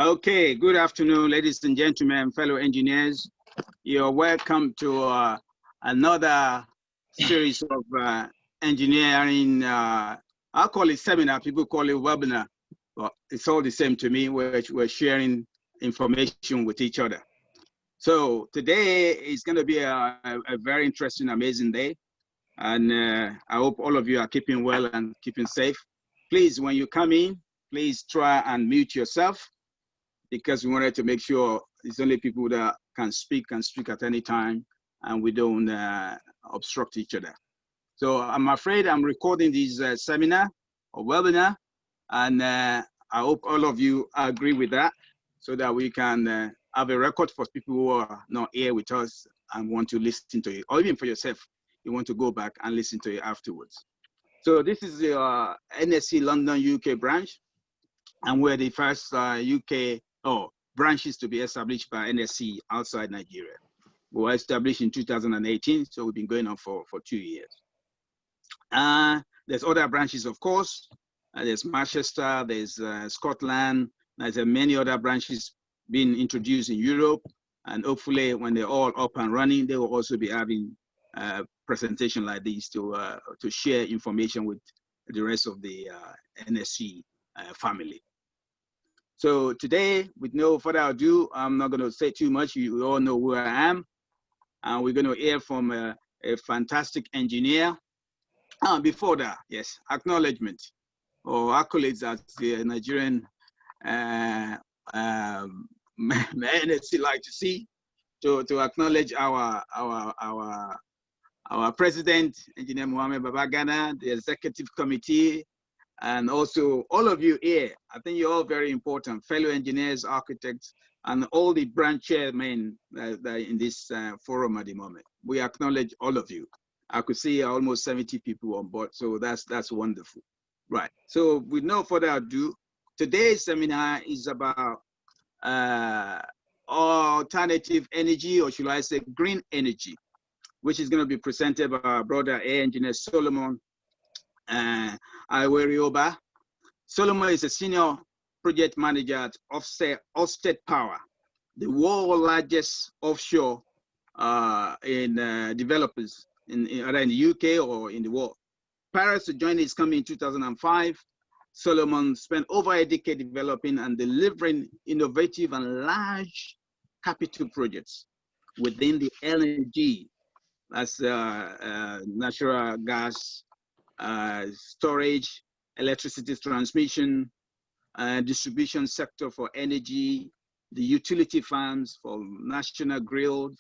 Okay, good afternoon, ladies and gentlemen, fellow engineers. You're welcome to another series of engineering, I'll call it seminar, people call it webinar, but it's all the same to me. We're sharing information with each other. So today is going to be a very interesting, amazing day. And I hope all of you are keeping well and keeping safe. Please, when you come in, please try and mute yourself, because we wanted to make sure it's only people that can speak at any time, and we don't obstruct each other. So I'm afraid I'm recording this seminar or webinar, and I hope all of you agree with that, so that we can have a record for people who are not here with us and want to listen to it, or even for yourself, you want to go back and listen to it afterwards. So this is the NSE London UK branch, and we're the first UK branches to be established by NSE outside Nigeria. We were established in 2018, so we've been going on for 2 years. There's other branches, of course. There's Manchester, there's Scotland, there's many other branches being introduced in Europe, and hopefully when they're all up and running, they will also be having presentation like this to share information with the rest of the NSE family. So today, with no further ado, I'm not going to say too much. You all know who I am. And we're going to hear from a fantastic engineer. Before that, yes, acknowledgement or accolades, as the Nigerian NSE like to see, to acknowledge our president, Engineer Mohammed Babagana, the executive committee, and also all of you here. I think you're all very important, fellow engineers, architects, and all the branch chairmen that are in this forum at the moment. We acknowledge all of you. I could see almost 70 people on board, so that's wonderful. Right, so with no further ado, today's seminar is about alternative energy, or should I say green energy, which is going to be presented by our brother Air Engineer Solomon Aiwerioba. Solomon is a senior project manager at Orstead Power, the world's largest offshore developers either in the UK or in the world. Prior to joining his company in 2005, Solomon spent over a decade developing and delivering innovative and large capital projects within the LNG, that's natural gas storage, electricity transmission, distribution sector for energy, the utility farms for national grid,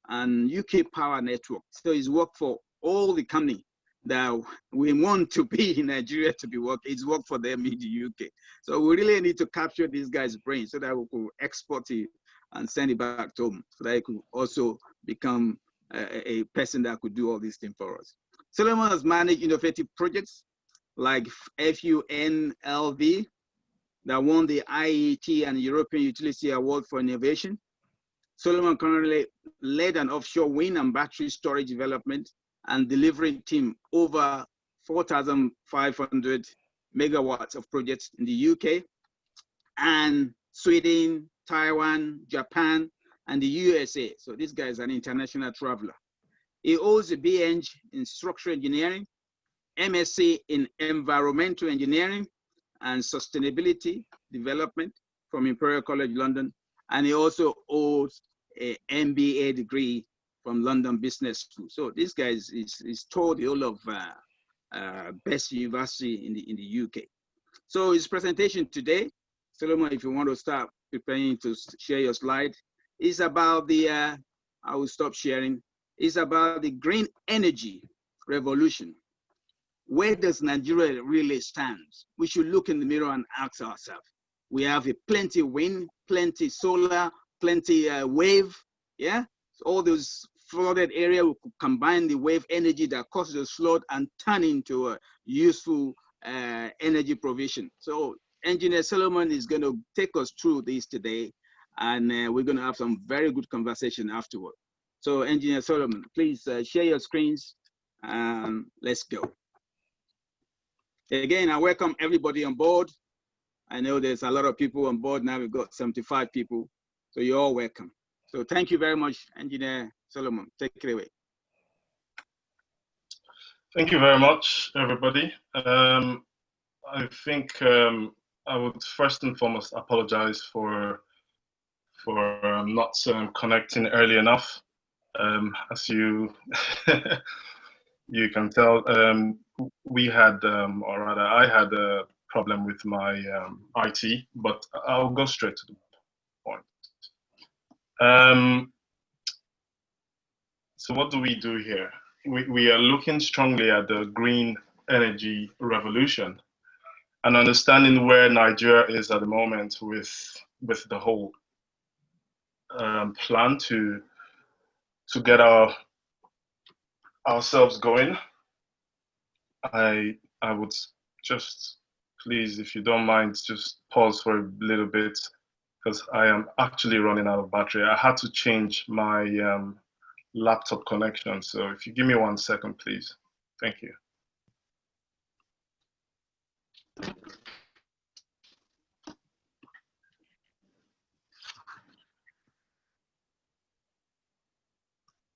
and UK power network. So he's worked for all the company that we want to be in Nigeria to be working. He's worked for them in the UK. So we really need to capture this guy's brain so that we could export it and send it back to him, so that he could also become a person that could do all these things for us. Solomon has managed innovative projects like FUNLV that won the IET and European Utility Award for Innovation. Solomon currently led an offshore wind and battery storage development and delivery team over 4,500 megawatts of projects in the UK and Sweden, Taiwan, Japan, and the USA. So this guy is an international traveler. He holds a BEng in structural engineering, MSc in environmental engineering and sustainability development from Imperial College London, and he also holds an MBA degree from London Business School. So this guy is taught the whole of best university in the UK. So his presentation today, Solomon, if you want to start preparing to share your slide, is about the, I will stop sharing, is about the green energy revolution. Where does Nigeria really stand? We should look in the mirror and ask ourselves. We have a plenty wind, plenty solar, plenty wave, yeah? So all those flooded area, we could combine the wave energy that causes a flood and turn into a useful energy provision. So Engineer Solomon is going to take us through this today, and we're going to have some very good conversation afterward. So Engineer Solomon, please share your screens and let's go. Again, I welcome everybody on board. I know there's a lot of people on board now. We've got 75 people. So you're all welcome. So thank you very much, Engineer Solomon. Take it away. Thank you very much, everybody. I think I would first and foremost apologize for not connecting early enough. As you you can tell, we had, or rather, I had a problem with my IT, but I'll go straight to the point. So what do we do here? We are looking strongly at the green energy revolution and understanding where Nigeria is at the moment with the whole plan to get ourselves going. I would just, please, if you don't mind, just pause for a little bit because I am actually running out of battery. I had to change my laptop connection. So if you give me 1 second, please. Thank you.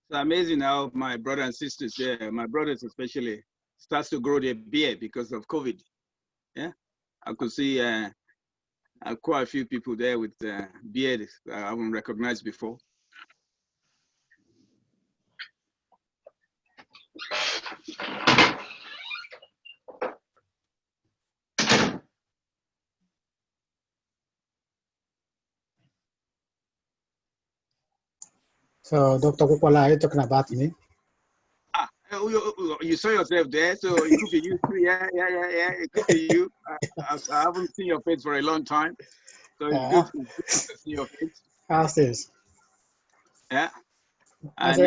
It's amazing how my brothers and sisters, my brothers especially, starts to grow their beard because of COVID. Yeah, I could see quite a few people there with beards I haven't recognized before. So, Dr. Kukwala, are you talking about me? Ah, you saw yourself there, so it could be you too. Yeah. It could be you. I haven't seen your face for a long time, so it's good to see your face. How's this? Yeah. And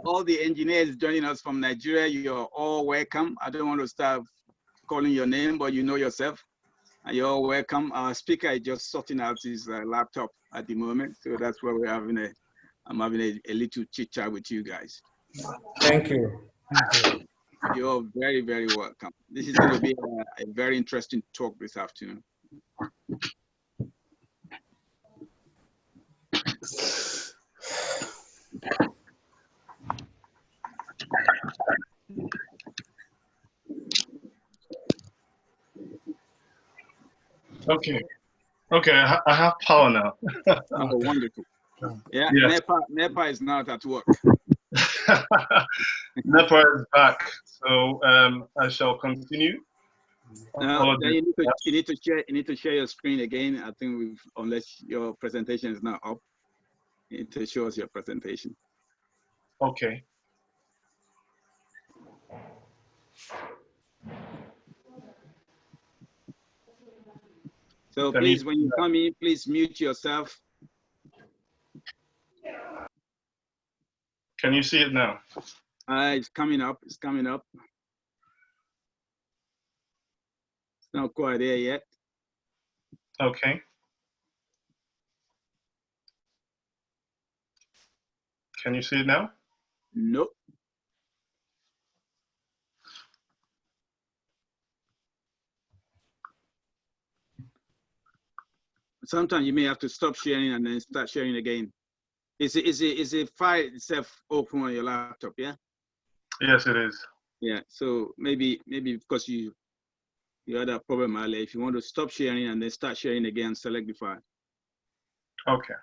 all the engineers joining us from Nigeria, you're all welcome. I don't want to start calling your name, but you know yourself. And you're all welcome. Our speaker is just sorting out his laptop at the moment, so that's why I'm having a little chit chat with you guys. Thank you. You're very, very welcome. This is going to be a very interesting talk this afternoon. Okay, I have power now. Oh, wonderful. Yeah, yes. NEPA is not at work. NEPA is back, so I shall continue. Now, you need to share your screen again. I think unless your presentation is not up, you need to show us your presentation. Okay. So please, when you come in, please mute yourself. Can you see it now? It's coming up. It's coming up. It's not quite there yet. Okay. Can you see it now? Nope. Sometimes you may have to stop sharing and then start sharing again. Is the file itself open on your laptop? Yeah. Yes, it is. Yeah. So maybe because you had a problem earlier, if you want to stop sharing and then start sharing again, select the file. Okay.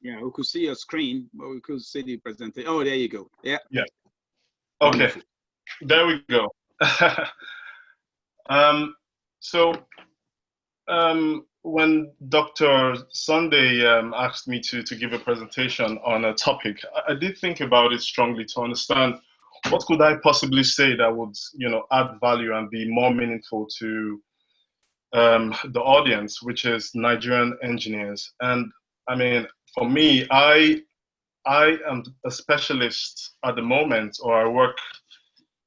Yeah, we could see your screen, but we could see the presentation. Oh, there you go. Yeah. Yeah. Okay. Wonderful. There we go. When Dr. Sunday asked me to give a presentation on a topic, I did think about it strongly to understand what could I possibly say that would, add value and be more meaningful to the audience, which is Nigerian engineers. And I mean, for me, I am a specialist at the moment, or I work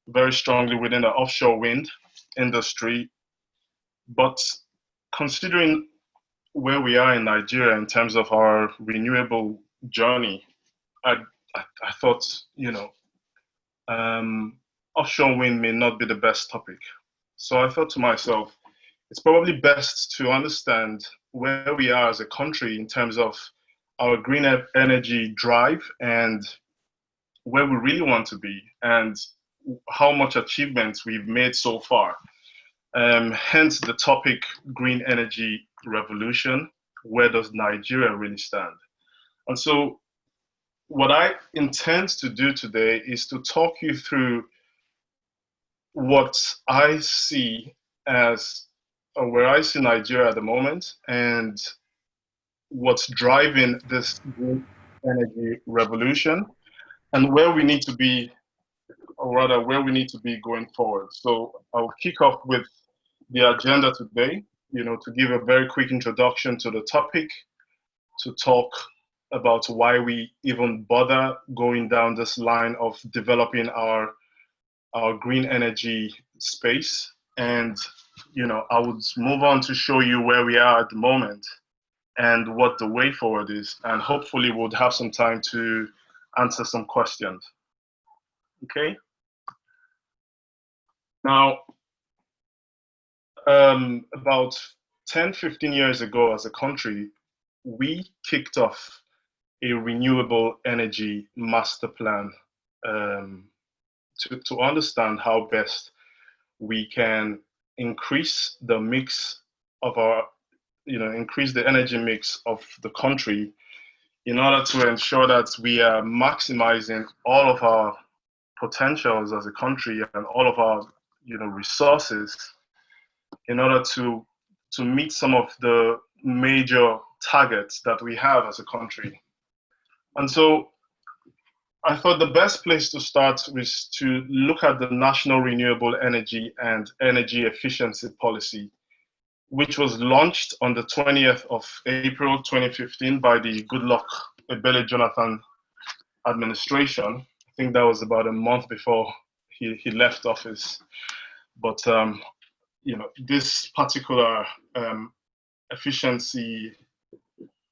very strongly within the offshore wind industry. But considering where we are in Nigeria in terms of our renewable journey, I, I thought, offshore wind may not be the best topic. So I thought to myself, it's probably best to understand where we are as a country in terms of our green energy drive and where we really want to be and how much achievements we've made so far. Hence the topic, green energy revolution. Where does Nigeria really stand? And so what I intend to do today is to talk you through what I see as, or where I see Nigeria at the moment, and what's driving this green energy revolution, and where we need to be, or rather where we need to be going forward. So I'll kick off with the agenda today, to give a very quick introduction to the topic, to talk about why we even bother going down this line of developing our green energy space. And, I would move on to show you where we are at the moment and what the way forward is. And hopefully we'll have some time to answer some questions. Okay. Now, about 10, 15 years ago as a country, we kicked off a renewable energy master plan to understand how best we can increase the mix of our, increase the energy mix of the country in order to ensure that we are maximizing all of our potentials as a country and all of our, resources in order to meet some of the major targets that we have as a country. And so I thought the best place to start was to look at the National Renewable Energy and Energy Efficiency Policy, which was launched on the 20th of April 2015 by the Goodluck Ebele Jonathan administration. I think that was about a month before he left office. But this particular efficiency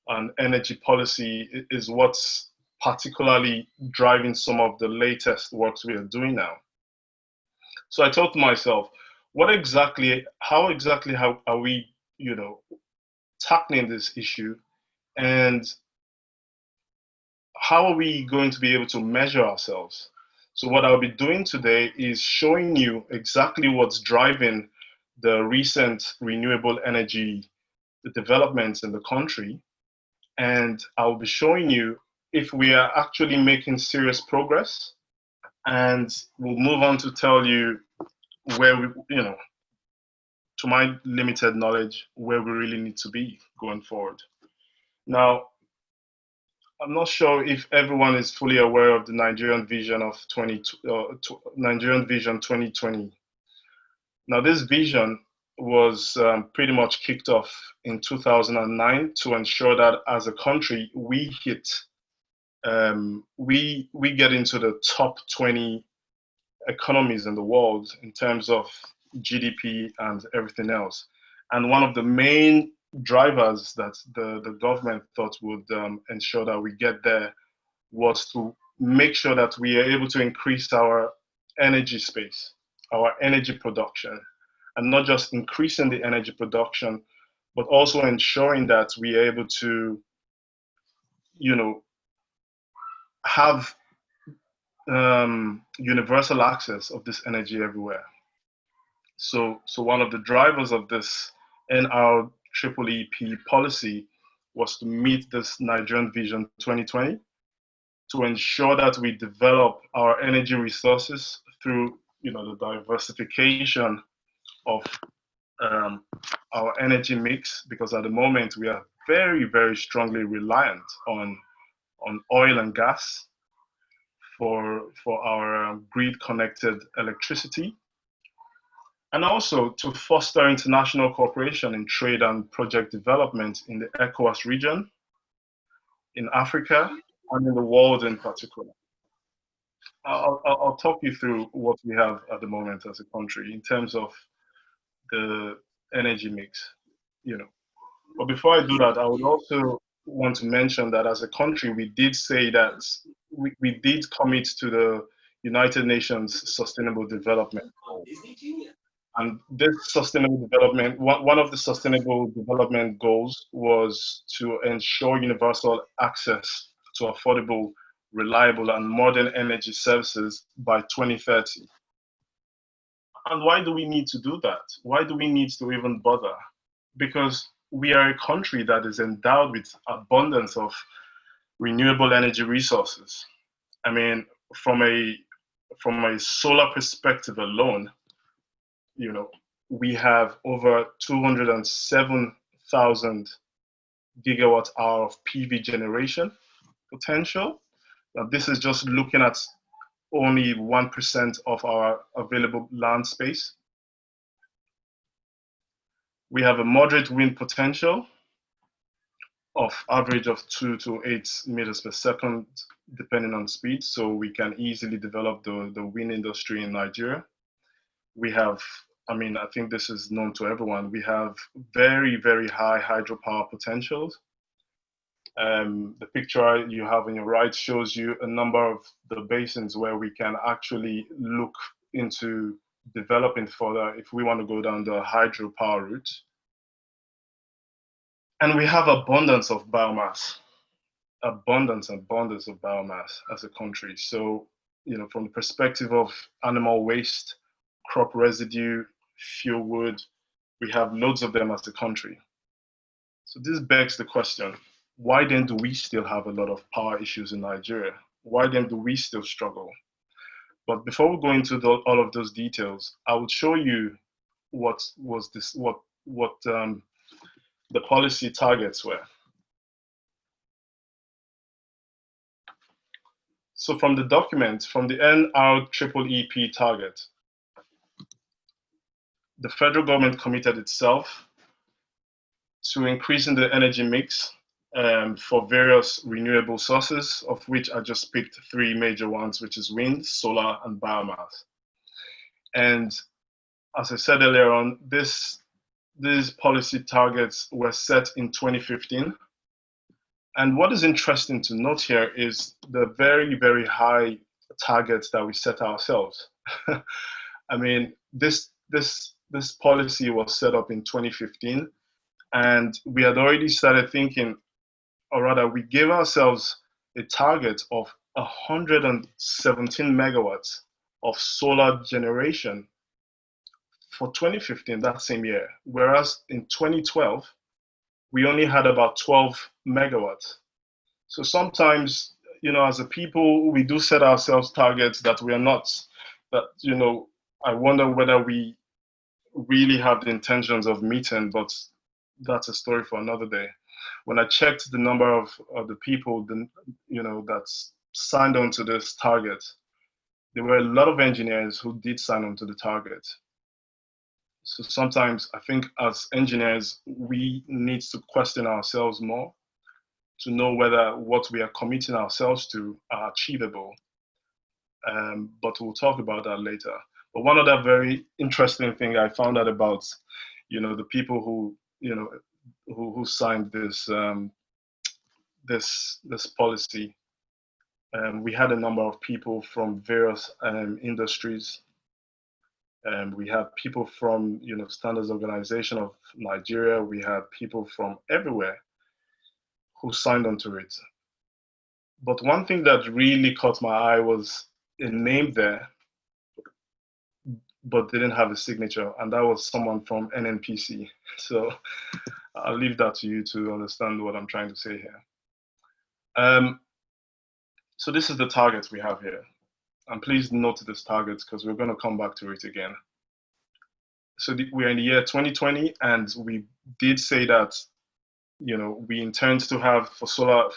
and energy policy is what's particularly driving some of the latest works we are doing now. So I thought to myself, how exactly are we, tackling this issue, and how are we going to be able to measure ourselves? So what I'll be doing today is showing you exactly what's driving the recent renewable energy developments in the country. And I'll be showing you if we are actually making serious progress. And we'll move on to tell you where we, to my limited knowledge, where we really need to be going forward. Now, I'm not sure if everyone is fully aware of the Nigerian Vision of Nigerian Vision 2020. Now, this vision was pretty much kicked off in 2009 to ensure that as a country we hit, we get into the top 20 economies in the world in terms of GDP and everything else. And one of the main drivers that the government thought would ensure that we get there was to make sure that we are able to increase our energy space, our energy production, and not just increasing the energy production, but also ensuring that we are able to, have universal access of this energy everywhere. So one of the drivers of this NREEP policy was to meet this Nigerian Vision 2020, to ensure that we develop our energy resources through, the diversification of our energy mix, because at the moment we are very, very strongly reliant on oil and gas for our grid-connected electricity. And also to foster international cooperation in trade and project development in the ECOWAS region, in Africa, and in the world in particular. I'll talk you through what we have at the moment as a country in terms of the energy mix. But before I do that, I would also want to mention that as a country, we did say that we did commit to the United Nations Sustainable Development Goals. And this sustainable development, one of the sustainable development goals was to ensure universal access to affordable, reliable, and modern energy services by 2030. And why do we need to do that? Why do we need to even bother? Because we are a country that is endowed with abundance of renewable energy resources. I mean, from a solar perspective alone, we have over 207,000 gigawatt hour of PV generation potential. Now, this is just looking at only 1% of our available land space. We have a moderate wind potential of average of 2 to 8 meters per second, depending on speed. So we can easily develop the wind industry in Nigeria. We have, I think this is known to everyone. We have very, very high hydropower potentials. The picture you have on your right shows you a number of the basins where we can actually look into developing further if we want to go down the hydropower route. And we have abundance of biomass, abundance of biomass as a country. So, from the perspective of animal waste, crop residue, fuel wood, we have loads of them as a country. So this begs the question, why then do we still have a lot of power issues in Nigeria? Why then do we still struggle? But before we go into all of those details, I would show you what the policy targets were. So from the document, from the NREEP target, the federal government committed itself to increasing the energy mix for various renewable sources, of which I just picked 3 major ones, which is wind, solar, and biomass. And as I said earlier on, these policy targets were set in 2015. And what is interesting to note here is the very, very high targets that we set ourselves. I mean, this policy was set up in 2015, and we had already started thinking, or rather, we gave ourselves a target of 117 megawatts of solar generation for 2015, that same year, whereas in 2012, we only had about 12 megawatts. So sometimes, as a people, we do set ourselves targets that we are not, that, I wonder whether we really have the intentions of meeting, but that's a story for another day. When I checked the number of the people, that signed on to this target, there were a lot of engineers who did sign on to the target. So sometimes I think as engineers, we need to question ourselves more to know whether what we are committing ourselves to are achievable. But we'll talk about that later. But one other very interesting thing I found out about, the people who, who signed this this policy. We had a number of people from various industries. We had people from, Standards Organization of Nigeria. We had people from everywhere who signed onto it. But one thing that really caught my eye was a name there, but didn't have a signature, and that was someone from NNPC. So I'll leave that to you to understand what I'm trying to say here. So this is the target we have here. And please note this target because we're going to come back to it again. So we're in the year 2020, and we did say that, we intend to have for solar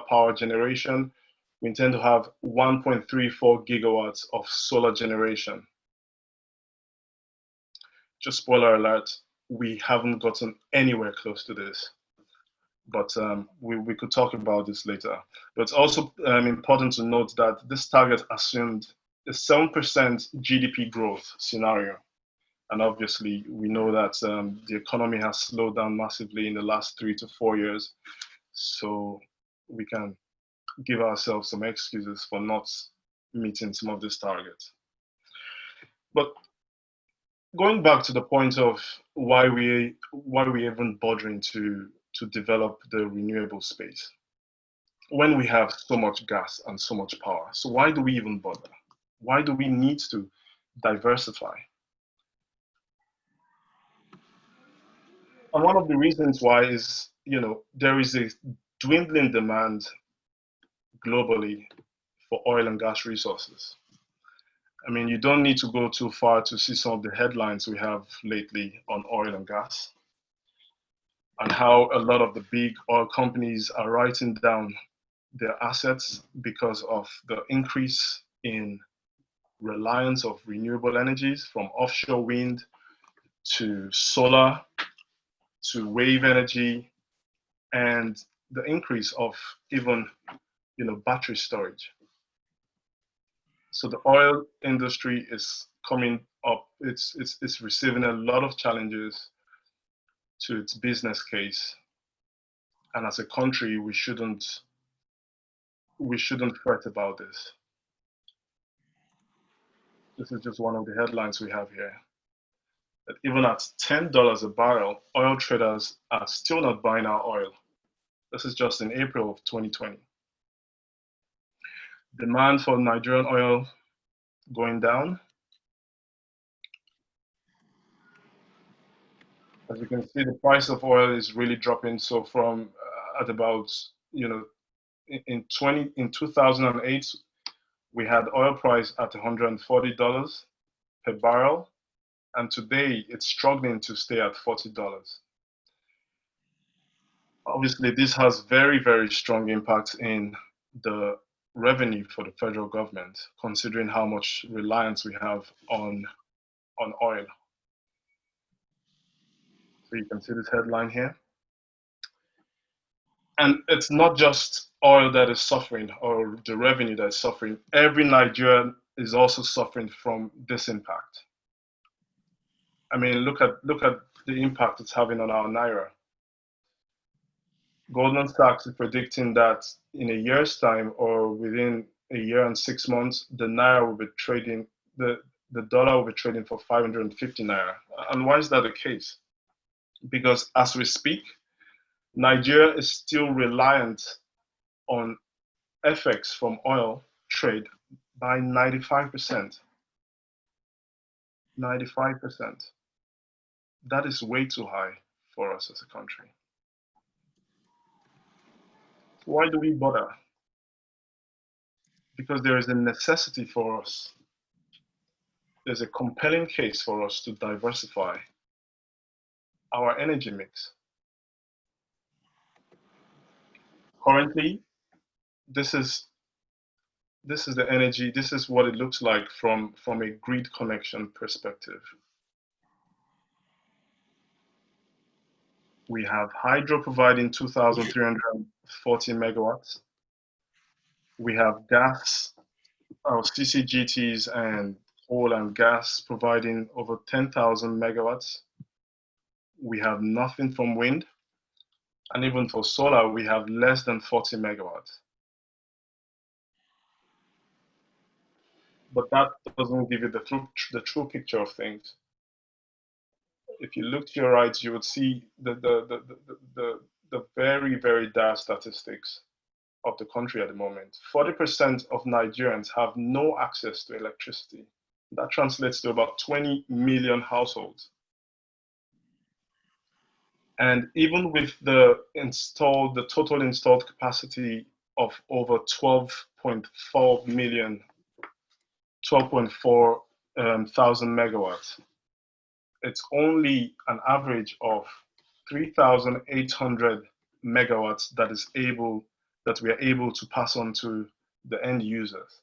power generation, we intend to have 1.34 gigawatts of solar generation. Just spoiler alert, we haven't gotten anywhere close to this. But we could talk about this later. But it's also important to note that this target assumed a 7% GDP growth scenario. And obviously, we know that the economy has slowed down massively in the last 3 to 4 years. So we can give ourselves some excuses for not meeting some of these targets. But going back to the point of why we even bothering to develop the renewable space when we have so much gas and so much power. So why do we even bother? Why do we need to diversify? And one of the reasons why is, there is a dwindling demand globally for oil and gas resources. I mean, you don't need to go too far to see some of the headlines we have lately on oil and gas, and how a lot of the big oil companies are writing down their assets because of the increase in reliance of renewable energies, from offshore wind to solar to wave energy, and the increase of even battery storage. So the oil industry is coming up, it's receiving a lot of challenges to its business case. And as a country, we shouldn't fret about this. This is just one of the headlines we have here. That even at $10 a barrel, oil traders are still not buying our oil. This is just in April of 2020. Demand for Nigerian oil going down. As you can see, the price of oil is really dropping. So from at about, in 2008, we had oil price at $140 per barrel, and today it's struggling to stay at $40. Obviously, this has very, very strong impact in the revenue for the federal government, considering how much reliance we have on oil. So you can see this headline here. And it's not just oil that is suffering, or the revenue that is suffering. Every Nigerian is also suffering from this impact. I mean, look at the impact it's having on our naira. Goldman Sachs is predicting that in a year's time, or within a year and 6 months, the naira will be trading, the dollar will be trading for 550 naira. And why is that the case? Because as we speak, Nigeria is still reliant on FX from oil trade by 95%. 95%. That is way too high for us as a country. Why do we bother? Because there is a necessity for us. There's a compelling case for us to diversify our energy mix. Currently, this is the energy, this is what it looks like from a grid connection perspective. We have hydro providing 2,340 megawatts. We have gas, our CCGTs and coal and gas providing over 10,000 megawatts. We have nothing from wind. And even for solar, we have less than 40 megawatts. But that doesn't give you the true picture of things. If you look to your right, you would see the very, very dire statistics of the country at the moment. 40% of Nigerians have no access to electricity. That translates to about 20 million households. And even with the total installed capacity of over 12.4 thousand megawatts, it's only an average of 3,800 megawatts that we are able to pass on to the end users.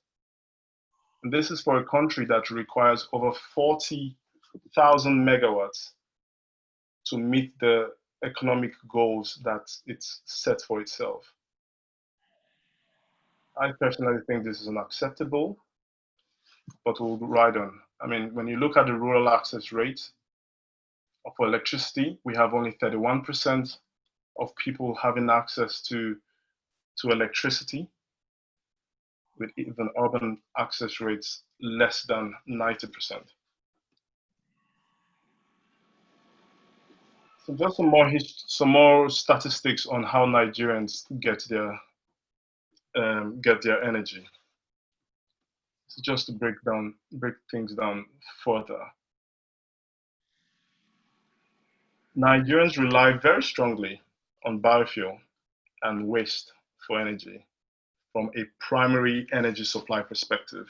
And this is for a country that requires over 40,000 megawatts to meet the economic goals that it's set for itself. I personally think this is unacceptable. but we'll ride on. I mean, when you look at the rural access rate for electricity, we have only 31% of people having access to electricity, with even urban access rates less than 90%. So just some more statistics on how Nigerians get their energy. So just to break things down further. Nigerians rely very strongly on biofuel and waste for energy from a primary energy supply perspective.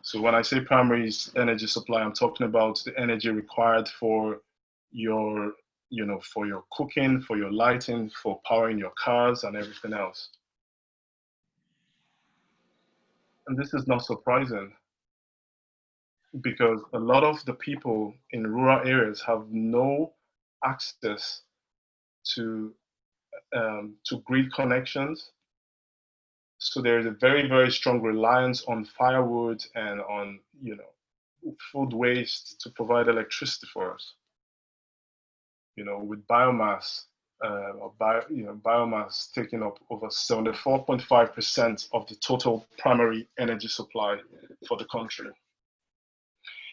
So when I say primary energy supply, I'm talking about the energy required for your, for your cooking, for your lighting, for powering your cars and everything else. And this is not surprising because a lot of the people in rural areas have no access to grid connections. So there is a very, very strong reliance on firewood and on, food waste to provide electricity for us. With biomass, biomass taking up over 74.5% of the total primary energy supply for the country.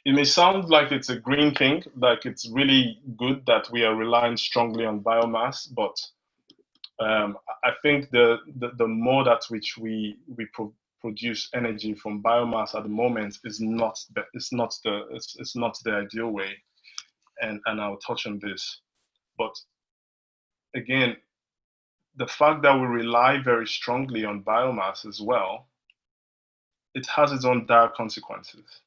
It may sound like it's a green thing, like it's really good that we are relying strongly on biomass, but I think the mode at which we produce energy from biomass at the moment is not the ideal way, and I'll touch on this. But again, the fact that we rely very strongly on biomass as well, it has its own dire consequences.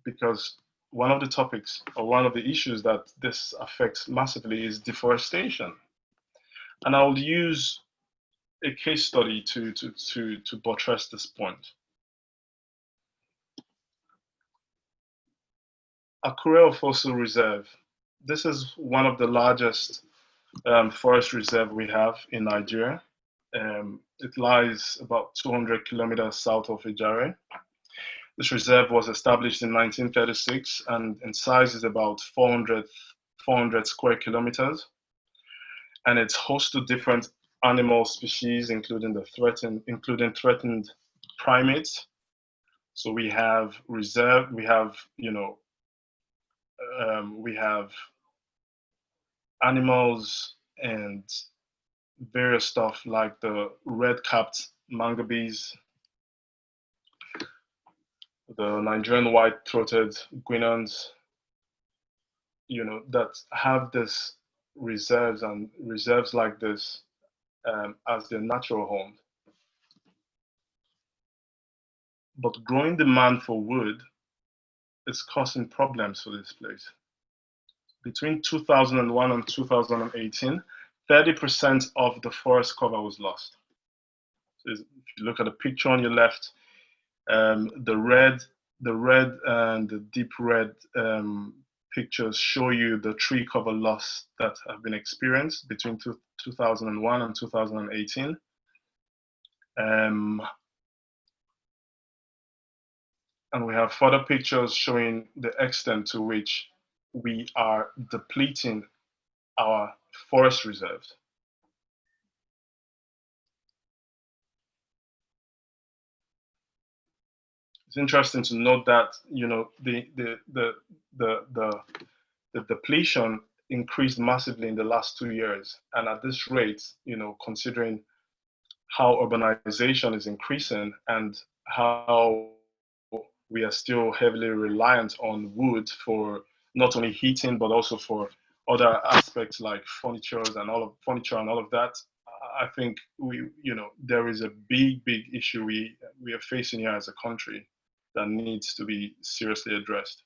Because one of the topics or one of the issues that this affects massively is deforestation. And I'll use a case study to buttress this point. Aiwerioba Fossil Reserve. This is one of the largest forest reserve we have in Nigeria. It lies about 200 kilometers south of Ijare. This reserve was established in 1936 and in size is about 400 square kilometers. And it's host to different animal species, including threatened primates. So we have we have animals and various stuff like the red-capped mangabees, the Nigerian white-throated guineans, that have this reserves like this as their natural home. But growing demand for wood is causing problems for this place. Between 2001 and 2018, 30% of the forest cover was lost. So if you look at the picture on your left, the red and the deep red pictures show you the tree cover loss that have been experienced between 2001 and 2018. And we have further pictures showing the extent to which we are depleting our forest reserves. It's interesting to note that the depletion increased massively in the last 2 years, and at this rate, considering how urbanization is increasing and how we are still heavily reliant on wood for not only heating but also for other aspects like furniture and all of that. I think there is a big issue we are facing here as a country that needs to be seriously addressed.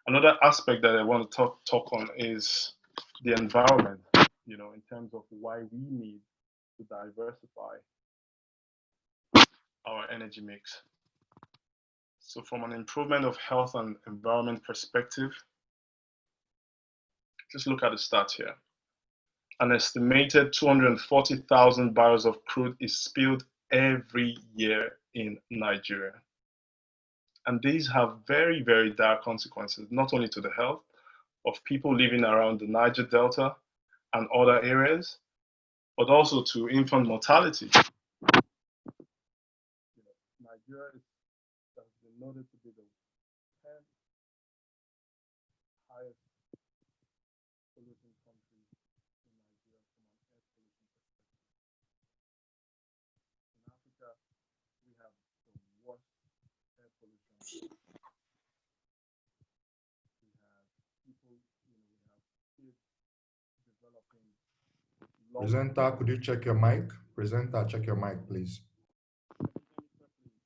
Another aspect that I want to talk on is the environment, in terms of why we need to diversify our energy mix. So from an improvement of health and environment perspective, just look at the stats here. An estimated 240,000 barrels of crude is spilled every year in Nigeria. And these have very, very dire consequences, not only to the health of people living around the Niger Delta and other areas, but also to infant mortality. Nigeria has been noted to be the 10th highest polluting country in Nigeria from an air pollution perspective. In Africa, we have the worst air pollution. We have people, we have kids developing. Presenter, could you check your mic? Presenter, check your mic, please.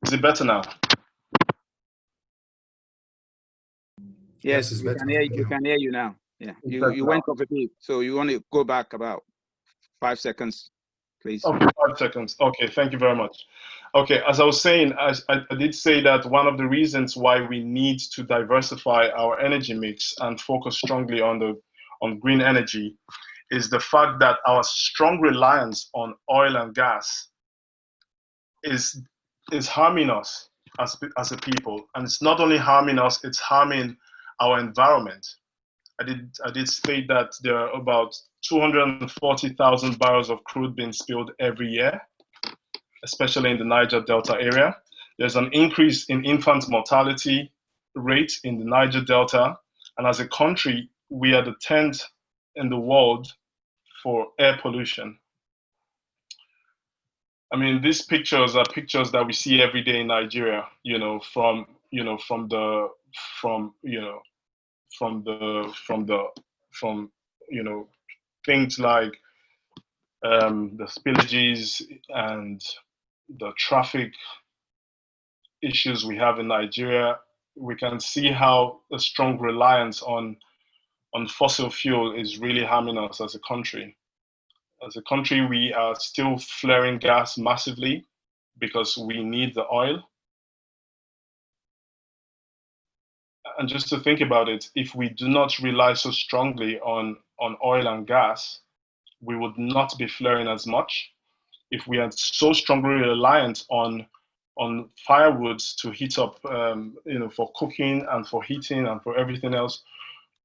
Is it better now? Yes, it's we better. can hear you. We can hear you now. Yeah, you went off a bit, so you want to go back about 5 seconds, please. Okay, 5 seconds. Okay, thank you very much. Okay, as I was saying, I did say that one of the reasons why we need to diversify our energy mix and focus strongly on green energy is the fact that our strong reliance on oil and gas is harming us as a people. And it's not only harming us, it's harming our environment. I did state that there are about 240,000 barrels of crude being spilled every year, especially in the Niger Delta area. There's an increase in infant mortality rate in the Niger Delta. And as a country, we are the 10th in the world for air pollution. I mean, these pictures are pictures that we see every day in Nigeria, from things like the spillages and the traffic issues we have in Nigeria. We can see how a strong reliance on fossil fuel is really harming us as a country. As a country, we are still flaring gas massively because we need the oil. And just to think about it, if we do not rely so strongly on oil and gas, we would not be flaring as much. If we are so strongly reliant on firewoods to heat up, for cooking and for heating and for everything else,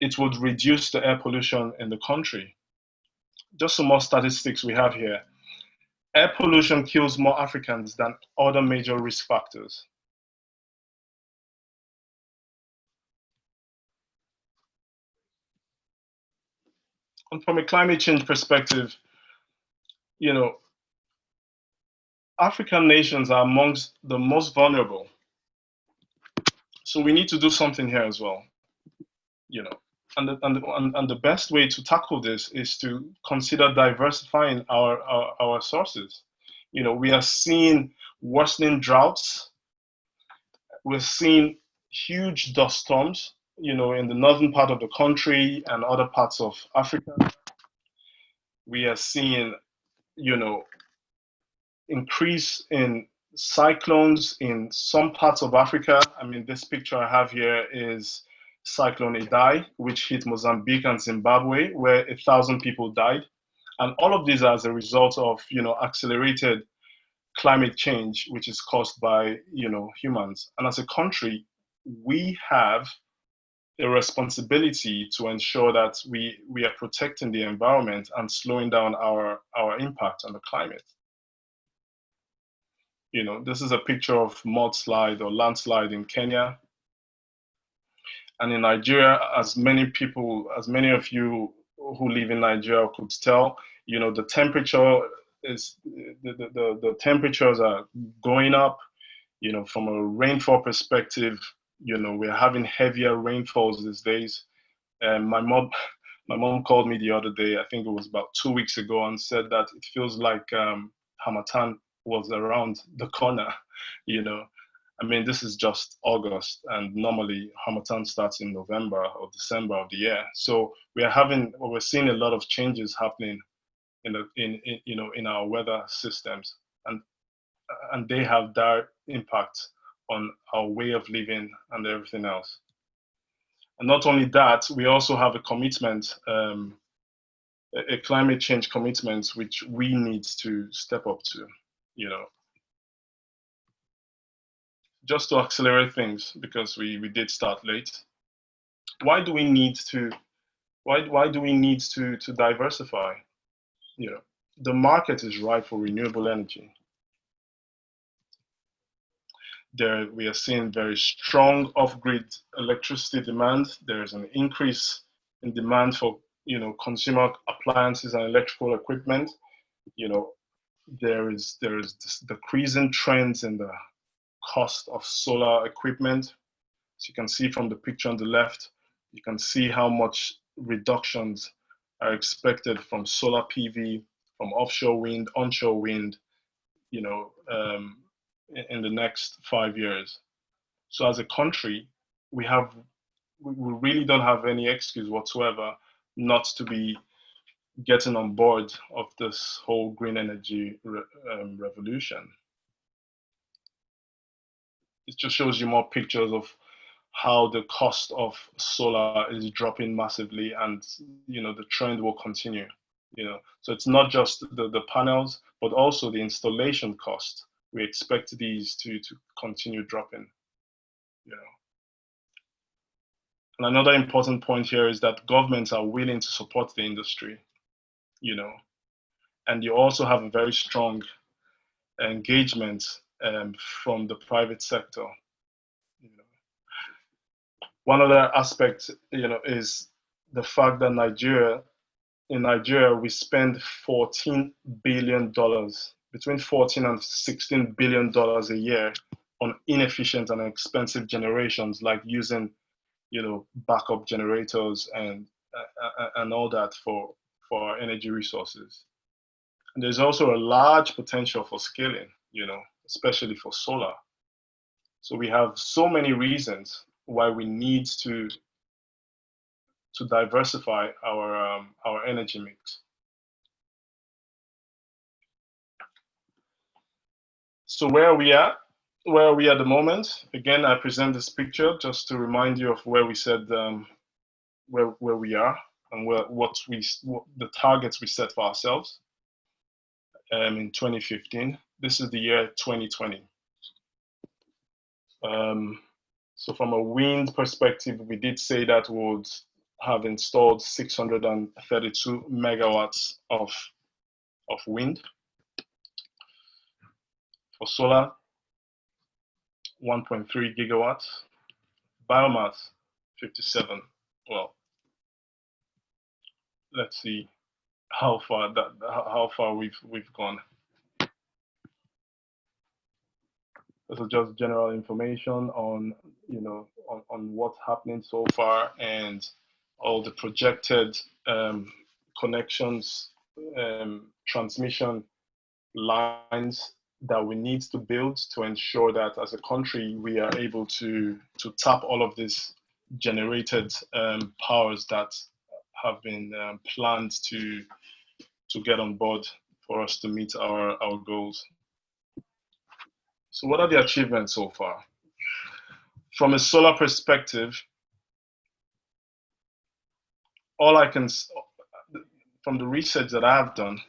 it would reduce the air pollution in the country. Just some more statistics we have here. Air pollution kills more Africans than other major risk factors. And from a climate change perspective, African nations are amongst the most vulnerable. So we need to do something here as well, And the best way to tackle this is to consider diversifying our sources. We are seeing worsening droughts. We're seeing huge dust storms, in the northern part of the country and other parts of Africa. We are seeing, increase in cyclones in some parts of Africa. I mean, this picture I have here is Cyclone Idai, which hit Mozambique and Zimbabwe, where 1,000 people died. And all of these are as a result of, accelerated climate change, which is caused by, humans. And as a country, we have a responsibility to ensure that we are protecting the environment and slowing down our impact on the climate. This is a picture of mudslide or landslide in Kenya. And in Nigeria, as many of you who live in Nigeria could tell, the temperature is the temperatures are going up. From a rainfall perspective, we're having heavier rainfalls these days. And my mom called me the other day, I think it was about 2 weeks ago, and said that it feels like Harmattan was around the corner. I mean, this is just August, and normally Harmattan starts in November or December of the year. So we're seeing a lot of changes happening in our weather systems, and they have direct impact on our way of living and everything else. And not only that, we also have a commitment, a climate change commitment, which we need to step up to. just to accelerate things, because we did start late, why do we need to diversify? You know, the market is ripe for renewable energy. There, we are seeing very strong off-grid electricity demand. There's an increase in demand for, consumer appliances and electrical equipment. There is decreasing trends in the cost of solar equipment. As you can see from the picture on the left, you can see how much reductions are expected from solar PV, from offshore wind, onshore wind, in the next 5 years. So as a country, we really don't have any excuse whatsoever not to be getting on board of this whole green energy revolution. It just shows you more pictures of how the cost of solar is dropping massively, and the trend will continue. So it's not just the panels, but also the installation cost. We expect these to continue dropping. And another important point here is that governments are willing to support the industry. And you also have a very strong engagement from the private sector. One other aspect, is the fact that in Nigeria, we spend $14 billion, between $14 and $16 billion a year on inefficient and expensive generations, like using, backup generators and all that for our energy resources. And there's also a large potential for scaling, especially for solar. So we have so many reasons why we need to diversify our energy mix. So where are we at? Where are we at the moment? Again, I present this picture just to remind you of where we said where we are and what the targets we set for ourselves in 2015. This is the year 2020. So from a wind perspective, we did say that we would have installed 632 megawatts of wind. For solar, 1.3 gigawatts. Biomass, 57. Well, let's see how far we've gone. This is just general information on on what's happening so far and all the projected connections, transmission lines that we need to build to ensure that as a country we are able to tap all of these generated powers that have been planned to get on board for us to meet our goals. So what are the achievements so far? From a solar perspective, from the research that I have done,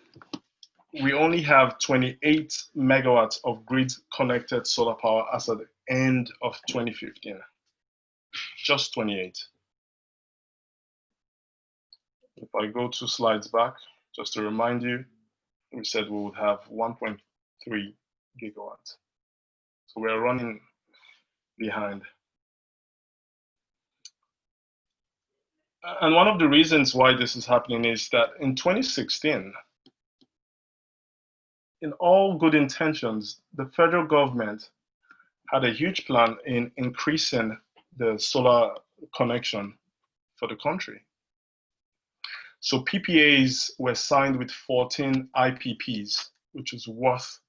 we only have 28 megawatts of grid connected solar power as at the end of 2015. Just 28. If I go 2 slides back, just to remind you, we said we would have 1.3 gigawatts. So we're running behind. And one of the reasons why this is happening is that in 2016, in all good intentions, the federal government had a huge plan in increasing the solar connection for the country. So PPAs were signed with 14 IPPs, which is worth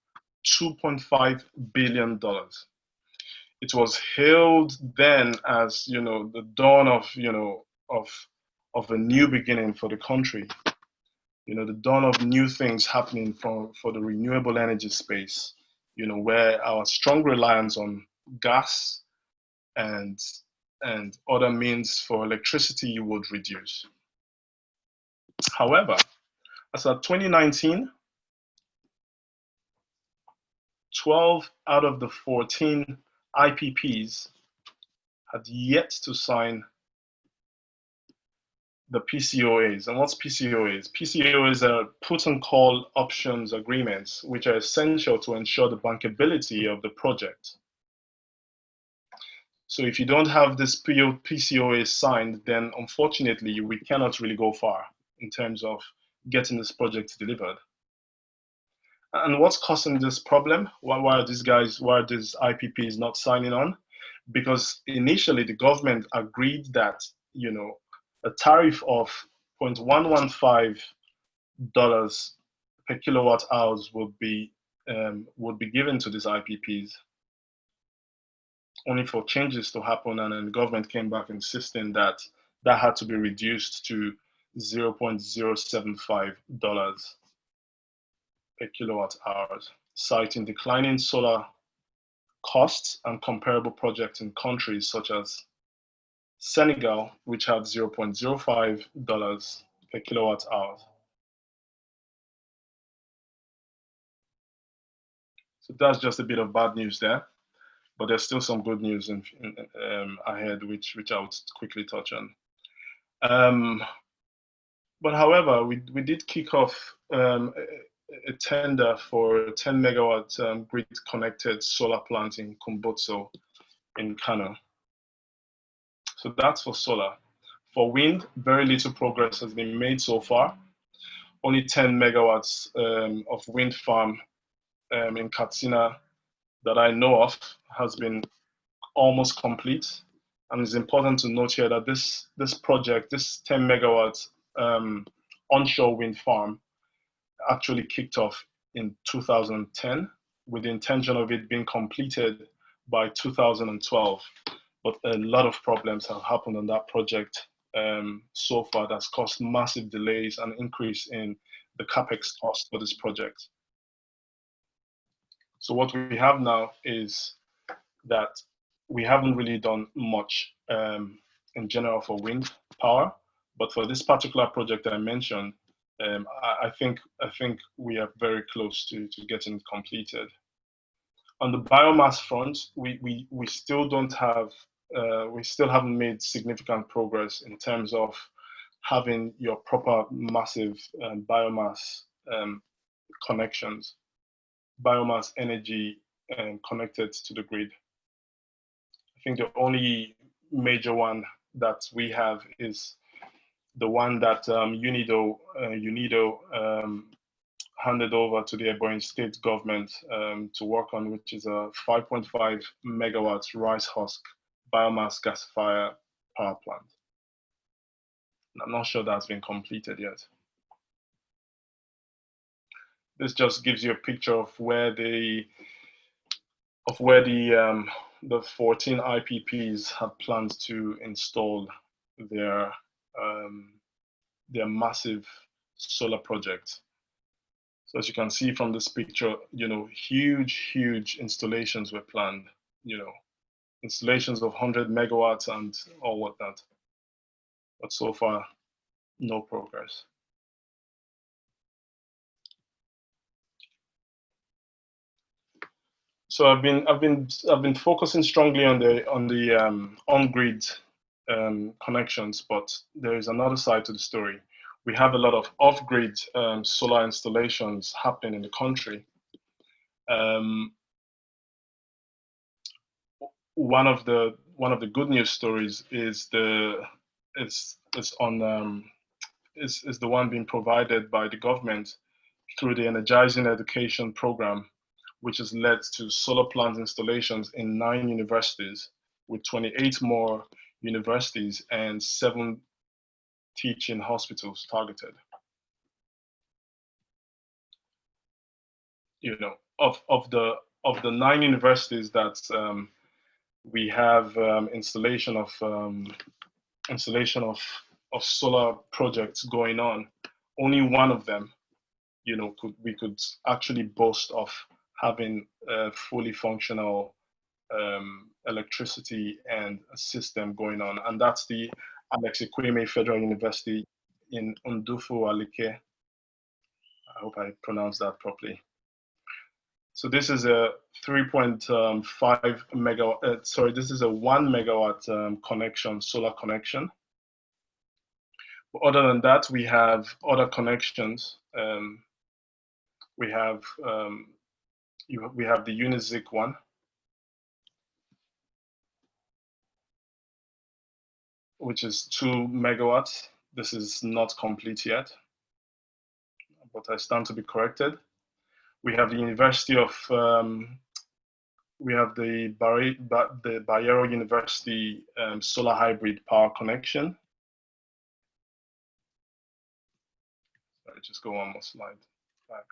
$2.5 billion. It was hailed then as, the dawn of a new beginning for the country. The dawn of new things happening for the renewable energy space, where our strong reliance on gas and other means for electricity would reduce. However, as of 2019, 12 out of the 14 IPPs had yet to sign the PCOAs. And what's PCOAs? PCOAs are put and call options agreements, which are essential to ensure the bankability of the project. So if you don't have this PCOA signed, then unfortunately, we cannot really go far in terms of getting this project delivered. And what's causing this problem? Why are these IPPs not signing on? Because initially the government agreed that, you know, a tariff of $0.115 per kilowatt hours would be given to these IPPs, only for changes to happen, and then the government came back insisting that that had to be reduced to $0.075 per kilowatt hours, citing declining solar costs and comparable projects in countries such as Senegal, which had $0.05 per kilowatt hour. So that's just a bit of bad news there, but there's still some good news ahead, which I would quickly touch on. But however, we did kick off a tender for a 10 megawatt grid connected solar plant in Kumbotso in Kano. So that's for solar. For wind, very little progress has been made so far. Only 10 megawatts of wind farm in Katsina that I know of has been almost complete. And it's important to note here that this project, this 10 megawatt onshore wind farm, actually kicked off in 2010 with the intention of it being completed by 2012. But a lot of problems have happened on that project so far that's caused massive delays and increase in the capex cost for this project. So what we have now is that we haven't really done much in general for wind power, but for this particular project I mentioned, I think we are very close to getting it completed. On the biomass front, we still don't have we still haven't made significant progress in terms of having your proper massive biomass connections, biomass energy connected to the grid. I think the only major one that we have is the one that UNIDO handed over to the Ebonyi state government to work on, which is a 5.5 megawatts rice husk biomass gasifier power plant. And I'm not sure that's been completed yet. This just gives you a picture of where the 14 IPPs had planned to install their massive solar project. So as you can see from this picture, you know, huge installations were planned, you know, installations of 100 megawatts and all whatnot. But so far, no progress. So I've been focusing strongly on the on-grid connections, but there is another side to the story. We have a lot of off-grid solar installations happening in the country. One of the good news stories is the one being provided by the government through the Energizing Education program, which has led to solar plant installations in 9 universities, with 28 more universities and 7 teaching hospitals targeted. You know, of the 9 universities that we have installation of solar projects going on, only one of them, you know, we could actually boast of having a fully functional electricity and a system going on, and that's the Alex Ekweme Federal University in Ndufu Alike. I hope I pronounced that properly. So this is a 3.5 megawatt, sorry, this is a 1 megawatt connection, solar connection. But other than that, we have other connections. We have the Unizik one, which is 2 megawatts. This is not complete yet, but I stand to be corrected. We have the University of, we have the Bayero University solar hybrid power connection. Sorry, just go one more slide back.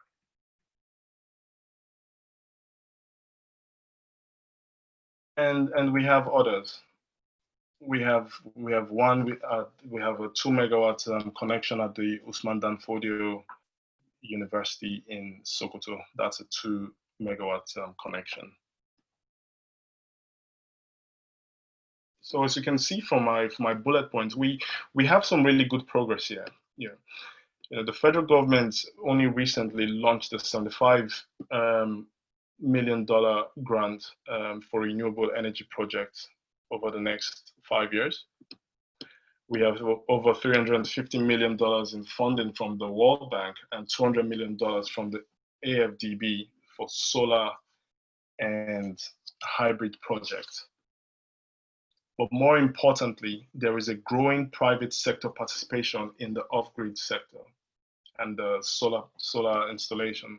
And we have others. We have a 2 megawatt connection at the Usman Dan Fodio University in Sokoto. That's a 2 megawatt connection. So as you can see from my bullet points, we have some really good progress here. Yeah, you know, the federal government only recently launched a $75 million grant for renewable energy projects over the next 5 years. We have over $350 million in funding from the World Bank and $200 million from the AFDB for solar and hybrid projects. But more importantly, there is a growing private sector participation in the off-grid sector and the solar installation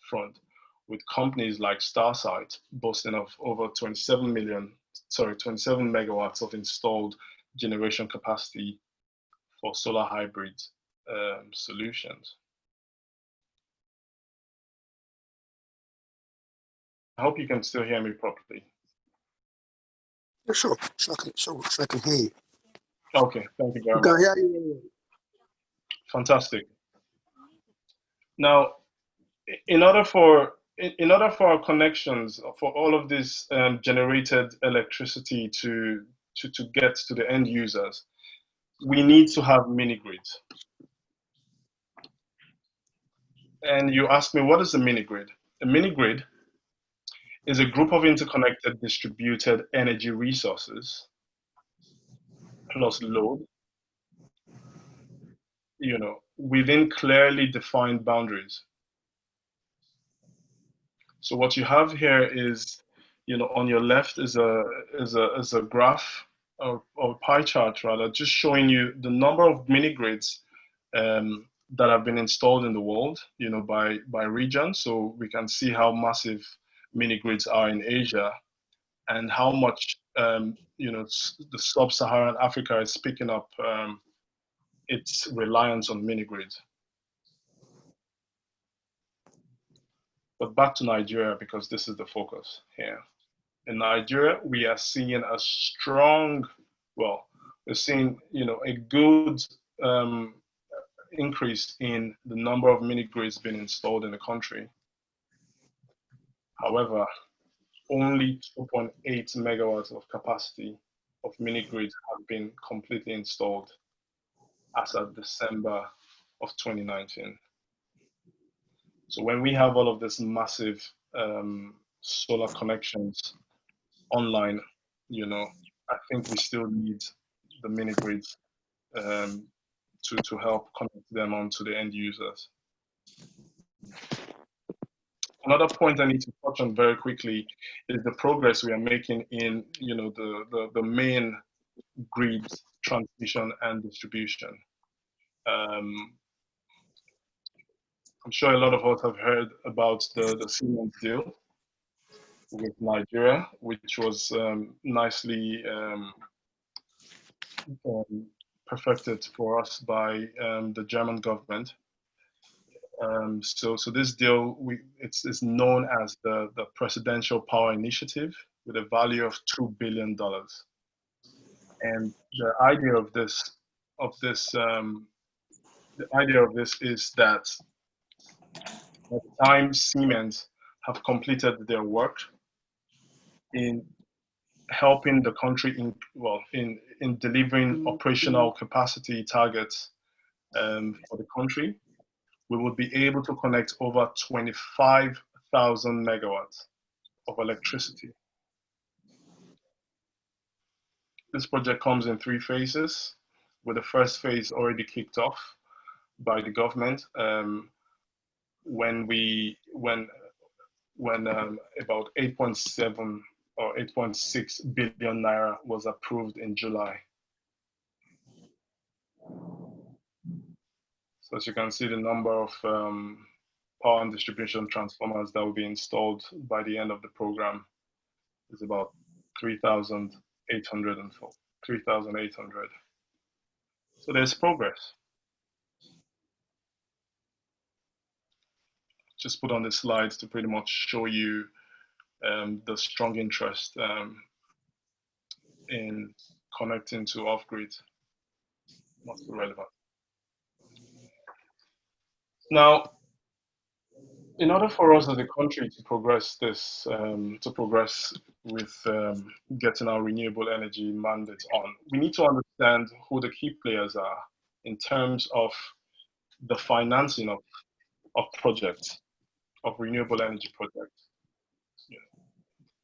front, with companies like Starsight boasting of over 27 megawatts of installed generation capacity for solar hybrid solutions. I hope you can still hear me properly. Yeah, sure, I can hear you. Okay, thank you very Go much. ahead. Fantastic. Now, in order for our connections, for all of this generated electricity to get to the end users, we need to have mini grids. And you ask me, what is a mini grid? A mini grid is a group of interconnected distributed energy resources plus load, you know, within clearly defined boundaries. So what you have here is, you know, on your left is a graph or pie chart rather, just showing you the number of mini grids that have been installed in the world, you know, by region. So we can see how massive mini grids are in Asia and how much, you know, the sub-Saharan Africa is picking up its reliance on mini grids. But back to Nigeria, because this is the focus here. In Nigeria, we are seeing a strong, well, we're seeing, you know, a good increase in the number of mini grids being installed in the country. However, only 2.8 megawatts of capacity of mini grids have been completely installed as of December of 2019. So when we have all of this massive solar connections online, you know, I think we still need the mini grids to help connect them onto the end users. Another point I need to touch on very quickly is the progress we are making in, you know, the main grid transmission and distribution. I'm sure a lot of us have heard about the Siemens deal with Nigeria, which was nicely perfected for us by the German government. So this deal, it's known as the Presidential Power Initiative with a value of $2 billion. And the idea of this is that at the time Siemens have completed their work in helping the country in delivering operational capacity targets for the country, we would be able to connect over 25 1,000 megawatts of electricity. This project comes in 3 phases, with the first phase already kicked off by the government when about 8.7 or 8.6 billion naira was approved in July. So as you can see, the number of power and distribution transformers that will be installed by the end of the program is about 3,800. So there's progress. Just put on the slides to pretty much show you the strong interest in connecting to off-grid. Not so relevant. Now, in order for us as a country to progress this, with getting our renewable energy mandate on, we need to understand who the key players are in terms of the financing of projects, of renewable energy projects.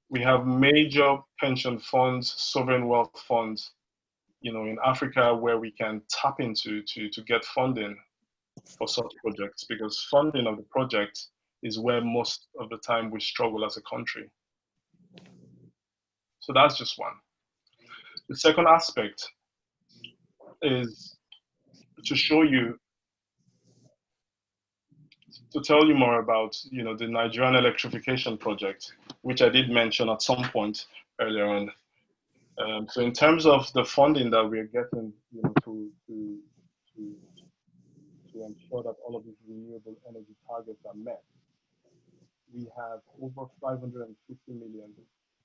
We have major pension funds, sovereign wealth funds, in Africa where we can tap into to get funding for such projects, because funding of the project is where most of the time we struggle as a country. So that's just one. The second aspect is to show you, to tell you more about, the Nigerian electrification project, which I did mention at some point earlier on. So in terms of the funding that we're getting, to ensure that all of these renewable energy targets are met, we have over 550 million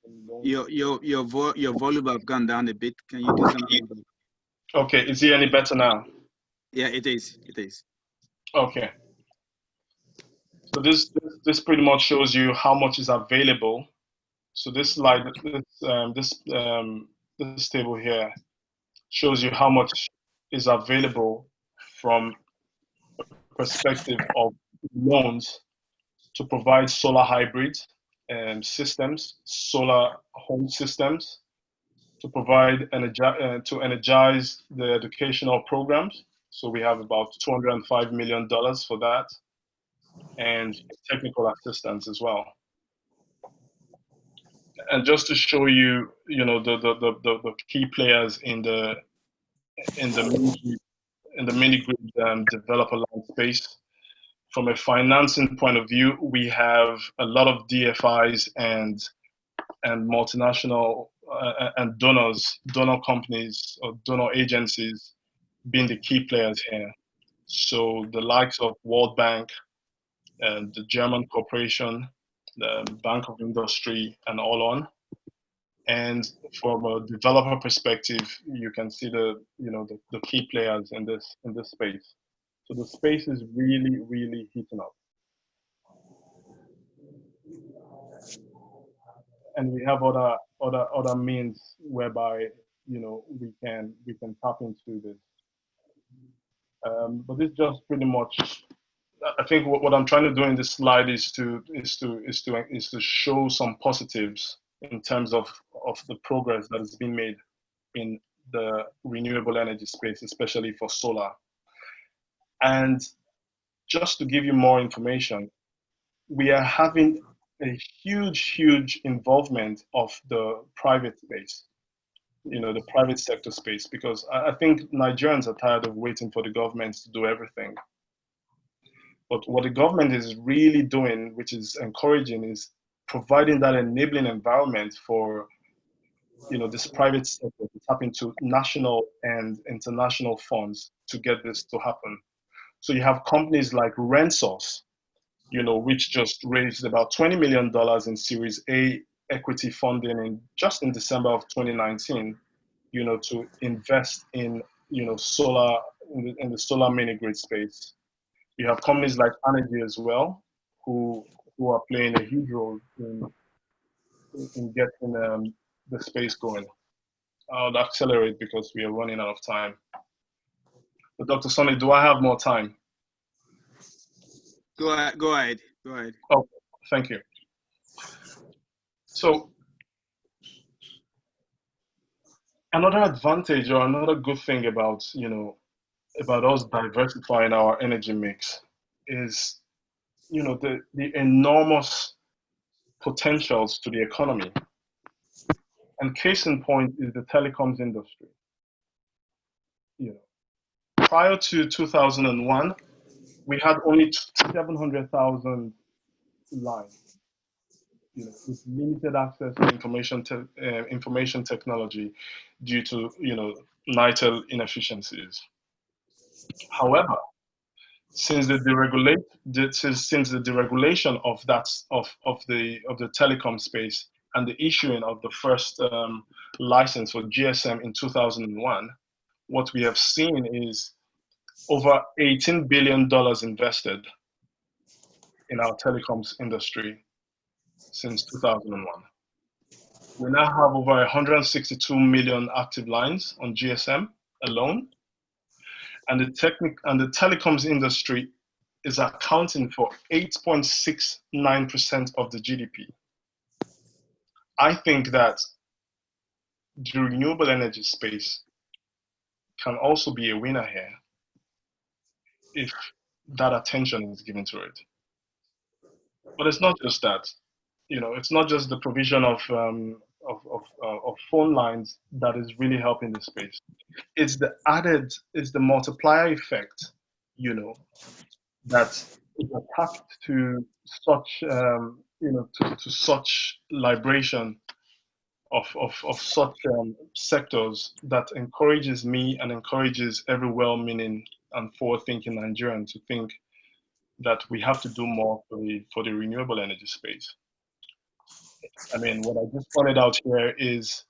in loans. Your volume have gone down a bit. Can you do something about it? Okay, is it any better now? Yeah, it is. It is. Okay. So this pretty much shows you how much is available. So this slide, this table here shows you how much is available from a perspective of loans to provide solar hybrid systems, solar home systems, to provide to energize the educational programs. So we have about $205 million for that, and technical assistance as well. And just to show you, the key players in the mini-grid developer land space. From a financing point of view, we have a lot of DFIs and multinational and donor companies or donor agencies being the key players here. So the likes of World Bank, and the German Corporation, the Bank of Industry, and all on. And from a developer perspective, you can see the key players in this space. So the space is really, really heating up. And we have other means whereby we can tap into this. But this just pretty much, I think what I'm trying to do in this slide is to show some positives in terms of the progress that has been made in the renewable energy space, especially for solar. And just to give you more information, we are having a huge involvement of the private space, the private sector space, because I think Nigerians are tired of waiting for the governments to do everything. But what the government is really doing, which is encouraging, is providing that enabling environment for this private sector to tap into national and international funds to get this to happen. So you have companies like Rensource, which just raised about $20 million in Series A equity funding just in December of 2019, to invest in solar in the solar mini grid space. You have companies like Energy as well, who are playing a huge role in getting the space going. I'll accelerate because we are running out of time. But Dr. Sonny, do I have more time? Go ahead. Oh, Thank you. So another advantage or another good thing about, about us diversifying our energy mix is, the enormous potentials to the economy. And case in point is the telecoms industry. Prior to 2001, we had only 700,000 lines, with limited access to information technology due to, NITEL inefficiencies. However, since the deregulation of the telecom space and the issuing of the first license for GSM in 2001, what we have seen is over $18 billion invested in our telecoms industry since 2001. We now have over 162 million active lines on GSM alone, and the telecoms industry is accounting for 8.69% of the GDP. I think that the renewable energy space can also be a winner here if that attention is given to it. But it's not just that. It's not just the provision of phone lines that is really helping the space. It's the multiplier effect, that is attached to such, to such liberation of such sectors that encourages me and encourages every well-meaning and forward-thinking Nigerian to think that we have to do more for the renewable energy space. I mean, what I just pointed out here is,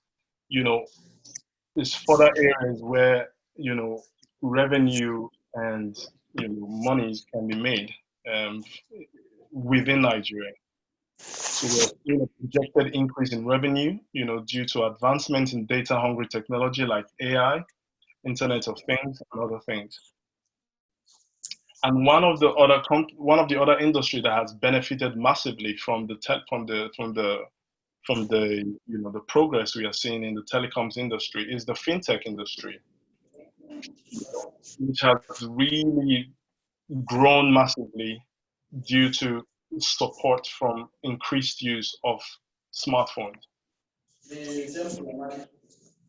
is further areas where, revenue and, monies can be made within Nigeria. So we're seeing a projected increase in revenue, due to advancement in data-hungry technology like AI, Internet of Things, and other things. And one of the other industry that has benefited massively from the progress we are seeing in the telecoms industry is the fintech industry, which has really grown massively due to support from increased use of smartphones.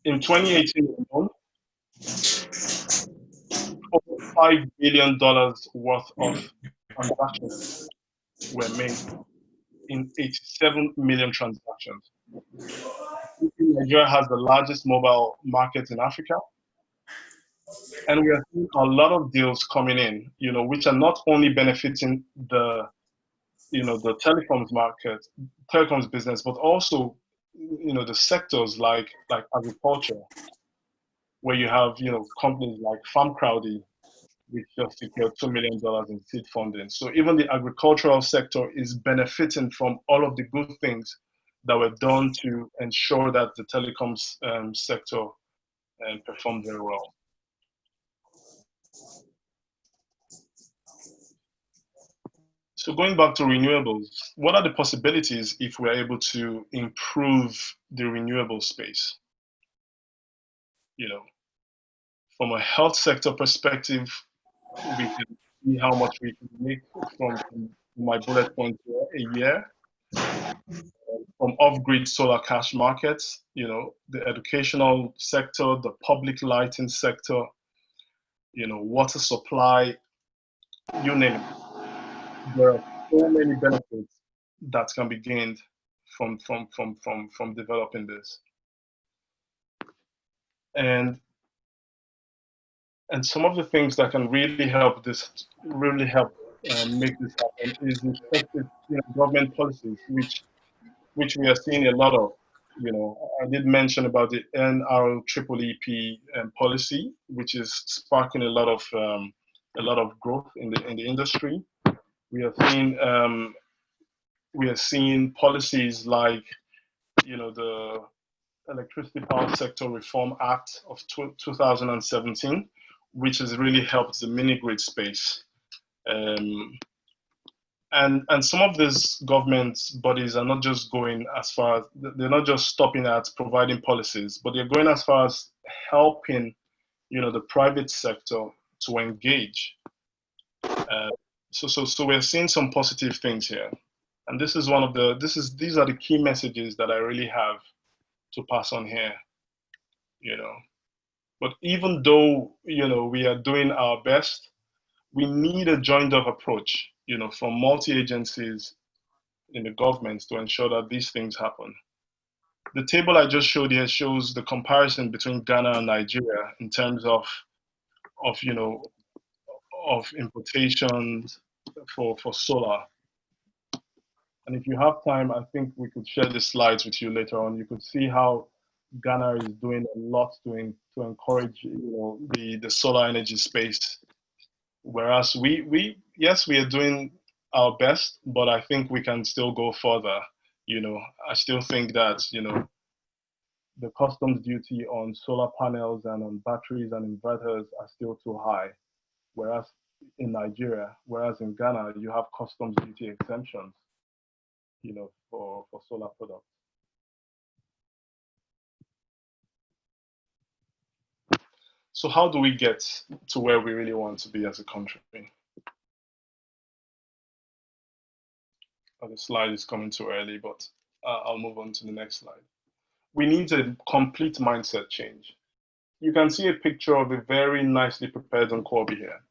In 2018 alone, over $5 billion worth of transactions were made in 87 million transactions. Nigeria has the largest mobile market in Africa. And we are seeing a lot of deals coming in, which are not only benefiting the telecoms business, but also, the sectors like agriculture, where you have, companies like FarmCrowdy, which just secured $2 million in seed funding. So even the agricultural sector is benefiting from all of the good things that were done to ensure that the telecoms sector performed very well. So going back to renewables, what are the possibilities if we're able to improve the renewable space? From a health sector perspective, we can see how much we can make from my bullet point here a year. From off-grid solar cash markets, the educational sector, the public lighting sector, water supply, you name it. There are so many benefits that can be gained from developing this. And some of the things that can really help make this happen is effective, government policies, which we are seeing a lot of. I did mention about the NREEP policy, which is sparking a lot of growth in the industry. We are seeing policies like, the Electricity Power Sector Reform Act of 2017, which has really helped the mini grid space. And some of these government bodies are not just going as far as, they're not just stopping at providing policies, but they're going as far as helping, the private sector to engage. So we're seeing some positive things here. And this is these are the key messages that I really have to pass on here, But even though, we are doing our best, we need a joined up approach, from multi-agencies in the government to ensure that these things happen. The table I just showed here shows the comparison between Ghana and Nigeria in terms of importations for solar. And if you have time, I think we could share the slides with you later on. You could see how Ghana is doing a lot to encourage the solar energy space. Whereas we are doing our best, but I think we can still go further. I still think that the customs duty on solar panels and on batteries and inverters are still too high. Whereas in Ghana, you have customs duty exemptions, for solar products. So how do we get to where we really want to be as a country? The slide is coming too early, but I'll move on to the next slide. We need a complete mindset change. You can see a picture of a very nicely prepared Nkobi here.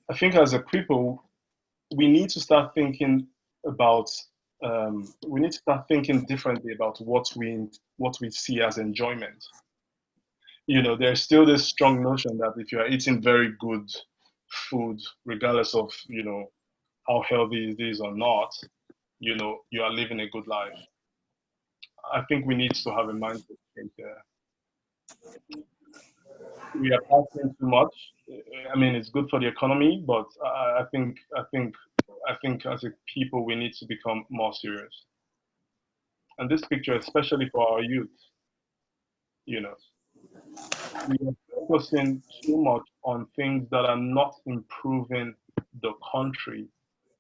I think as a people, we need to start thinking about, differently about what we see as enjoyment. There's still this strong notion that if you are eating very good food, regardless of, how healthy it is or not, you are living a good life. I think we need to have a mindset change there. We are passing too much. I mean, it's good for the economy, but I think as a people, we need to become more serious. And this picture, especially for our youth, we are focusing too much on things that are not improving the country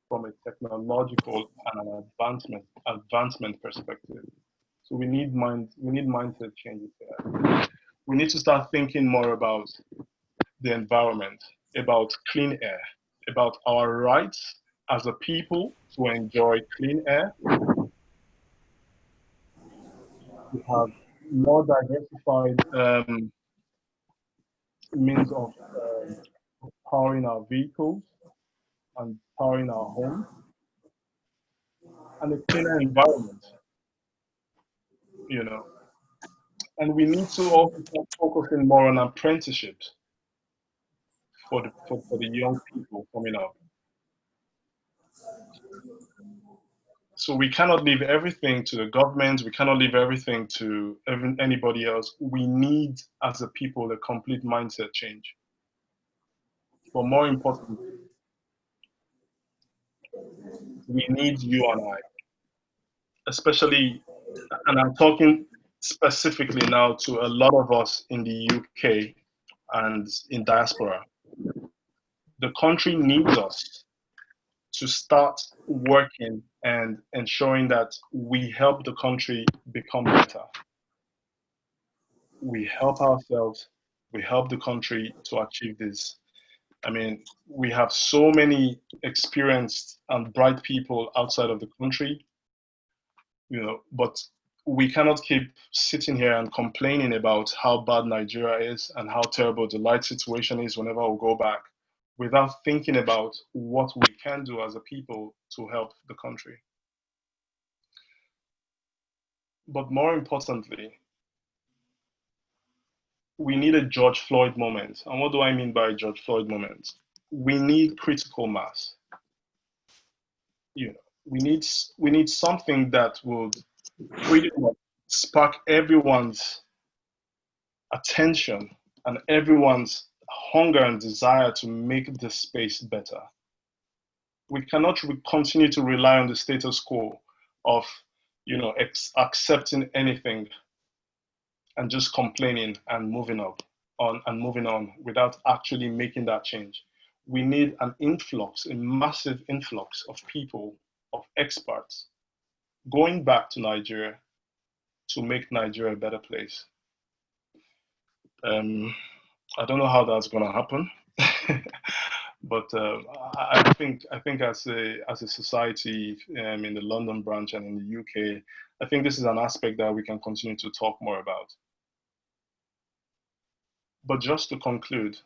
from a technological and an advancement perspective. So we need mindset changes there. We need to start thinking more about the environment, about clean air, about our rights as a people to enjoy clean air. We have more diversified means of powering our vehicles and powering our homes, and a cleaner environment, And we need to also start focusing more on apprenticeships for the young people coming up. So we cannot leave everything to the government. We cannot leave everything to anybody else. We need, as a people, a complete mindset change. But more importantly, we need you and I, especially, and I'm talking specifically now to a lot of us in the UK and in diaspora. The country needs us to start working and ensuring that we help the country become better. We help ourselves, we help the country to achieve this. I mean, we have so many experienced and bright people outside of the country, but we cannot keep sitting here and complaining about how bad Nigeria is and how terrible the light situation is whenever we go back, without thinking about what we can do as a people to help the country. But more importantly, we need a George Floyd moment. And what do I mean by a George Floyd moment? We need critical mass. We need something that would pretty much spark everyone's attention and everyone's hunger and desire to make this space better. We cannot continue to rely on the status quo of, accepting anything and just complaining and moving on without actually making that change. we need an influx, a massive influx of people, of experts, going back to Nigeria to make Nigeria a better place. I don't know how that's going to happen, but I think as a society in the London branch and in the UK, I think this is an aspect that we can continue to talk more about. But just to conclude,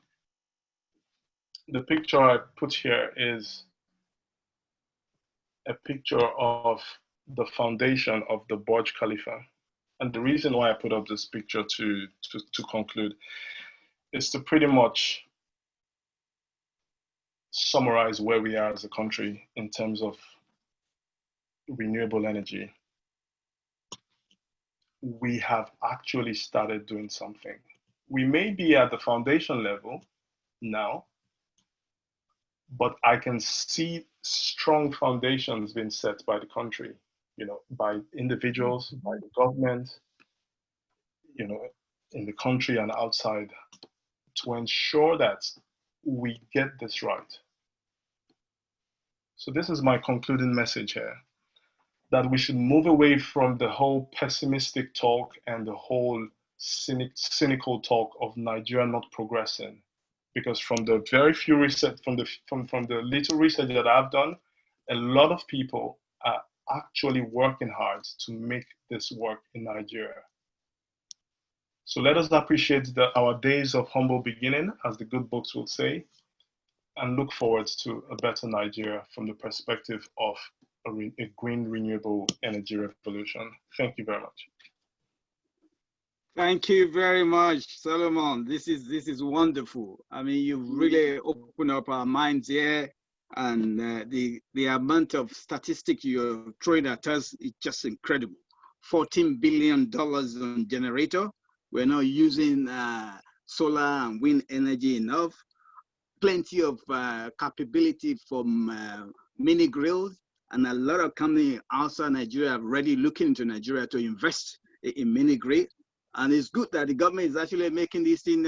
the picture I put here is a picture of the foundation of the Burj Khalifa. And the reason why I put up this picture to conclude is to pretty much summarize where we are as a country in terms of renewable energy. We have actually started doing something. We may be at the foundation level now, but I can see strong foundations being set by the country, you know, by individuals, by the government, you know, in the country and outside, to ensure that we get this right. So this is my concluding message here, that we should move away from the whole pessimistic talk and the whole cynical talk of Nigeria not progressing. Because from the very few research, from the little research that I've done, a lot of people are actually working hard to make this work in Nigeria. So let us appreciate our days of humble beginning, as the good books will say, and look forward to a better Nigeria from the perspective of a green renewable energy revolution. Thank you very much. Thank you very much, Solomon. This is wonderful. I mean, you've really opened up our minds here, and the amount of statistics you're throwing at us is just incredible. $14 billion on generator. We're not using solar and wind energy enough. Plenty of capability from mini grids, and a lot of companies outside Nigeria are already looking into Nigeria to invest in mini grid. And it's good that the government is actually making this thing,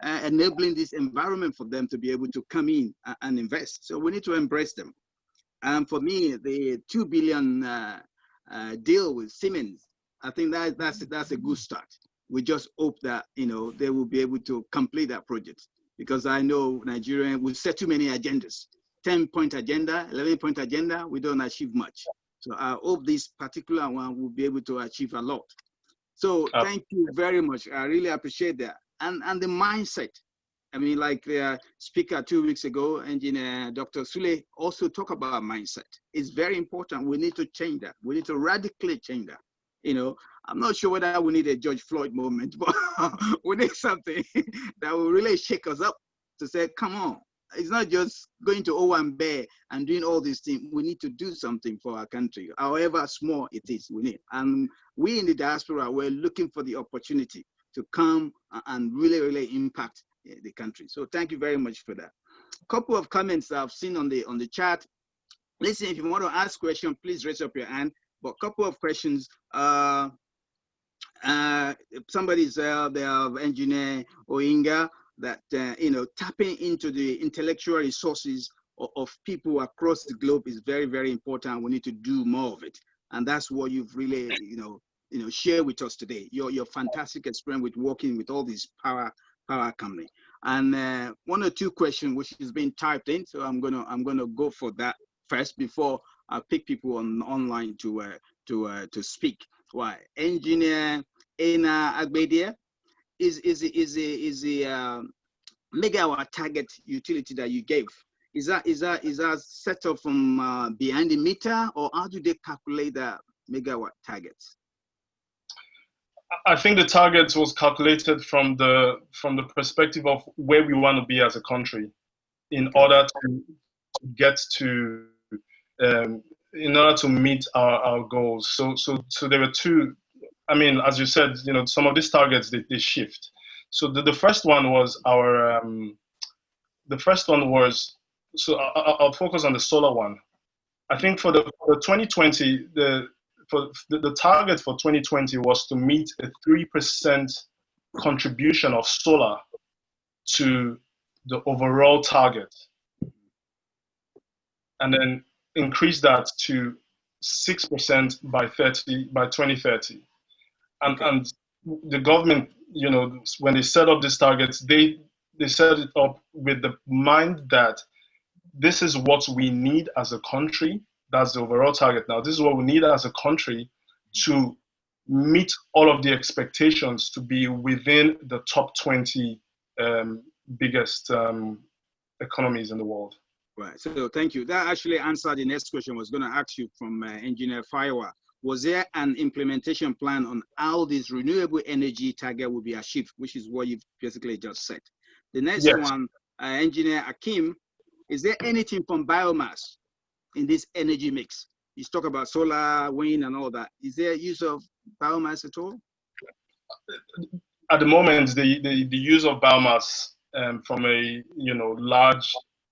enabling this environment for them to be able to come in and invest. So we need to embrace them. And for me, the $2 billion deal with Siemens, I think that's a good start. We just hope that, you know, they will be able to complete that project, because I know Nigeria will set too many agendas. 10-point agenda, 11-point agenda, we don't achieve much. So I hope this particular one will be able to achieve a lot. So thank you very much. I really appreciate that. And the mindset. I mean, like the speaker 2 weeks ago, Engineer Dr. Sule also talked about mindset. It's very important. We need to change that. We need to radically change that. You know, I'm not sure whether we need a George Floyd moment, but we need something that will really shake us up to say, come on. It's not just going to Owambe and doing all these things. We need to do something for our country, however small it is, we need. And we in the diaspora, we're looking for the opportunity to come and really, really impact the country. So thank you very much for that. A couple of comments I've seen on the chat. Listen, if you want to ask questions, please raise up your hand. But a couple of questions. Somebody's there, Engineer Engr, that you know, tapping into the intellectual resources of people across the globe is very, very important. We need to do more of it, and that's what you've really, you know, shared with us today. Your fantastic experience with working with all these power company. And one or two questions which has been typed in, so I'm gonna go for that first before I pick people online to speak. Why, Engineer Ena Agbedia, is the megawatt target utility that you gave, is that set up from behind the meter, or how do they calculate the megawatt targets? I think the target was calculated from the perspective of where we want to be as a country, in order to get to in order to meet our goals. So there were two. I mean, as you said, you know, some of these targets they shift. So the first one was our so I'll focus on the solar one. I think for the 2020, the target for 2020 was to meet a 3% contribution of solar to the overall target and then increase that to 6% by 2030. And the government, you know, when they set up these targets, they set it up with the mind that this is what we need as a country. That's the overall target. Now, this is what we need as a country to meet all of the expectations to be within the top 20 biggest economies in the world. Right. So thank you. That actually answered the next question I was going to ask you from Engineer Firewa. Was there an implementation plan on how this renewable energy target will be achieved, which is what you've basically just said? The next one, Engineer Akim, is there anything from biomass in this energy mix? You talk about solar, wind, and all that. Is there use of biomass at all? At the moment, the use of biomass from a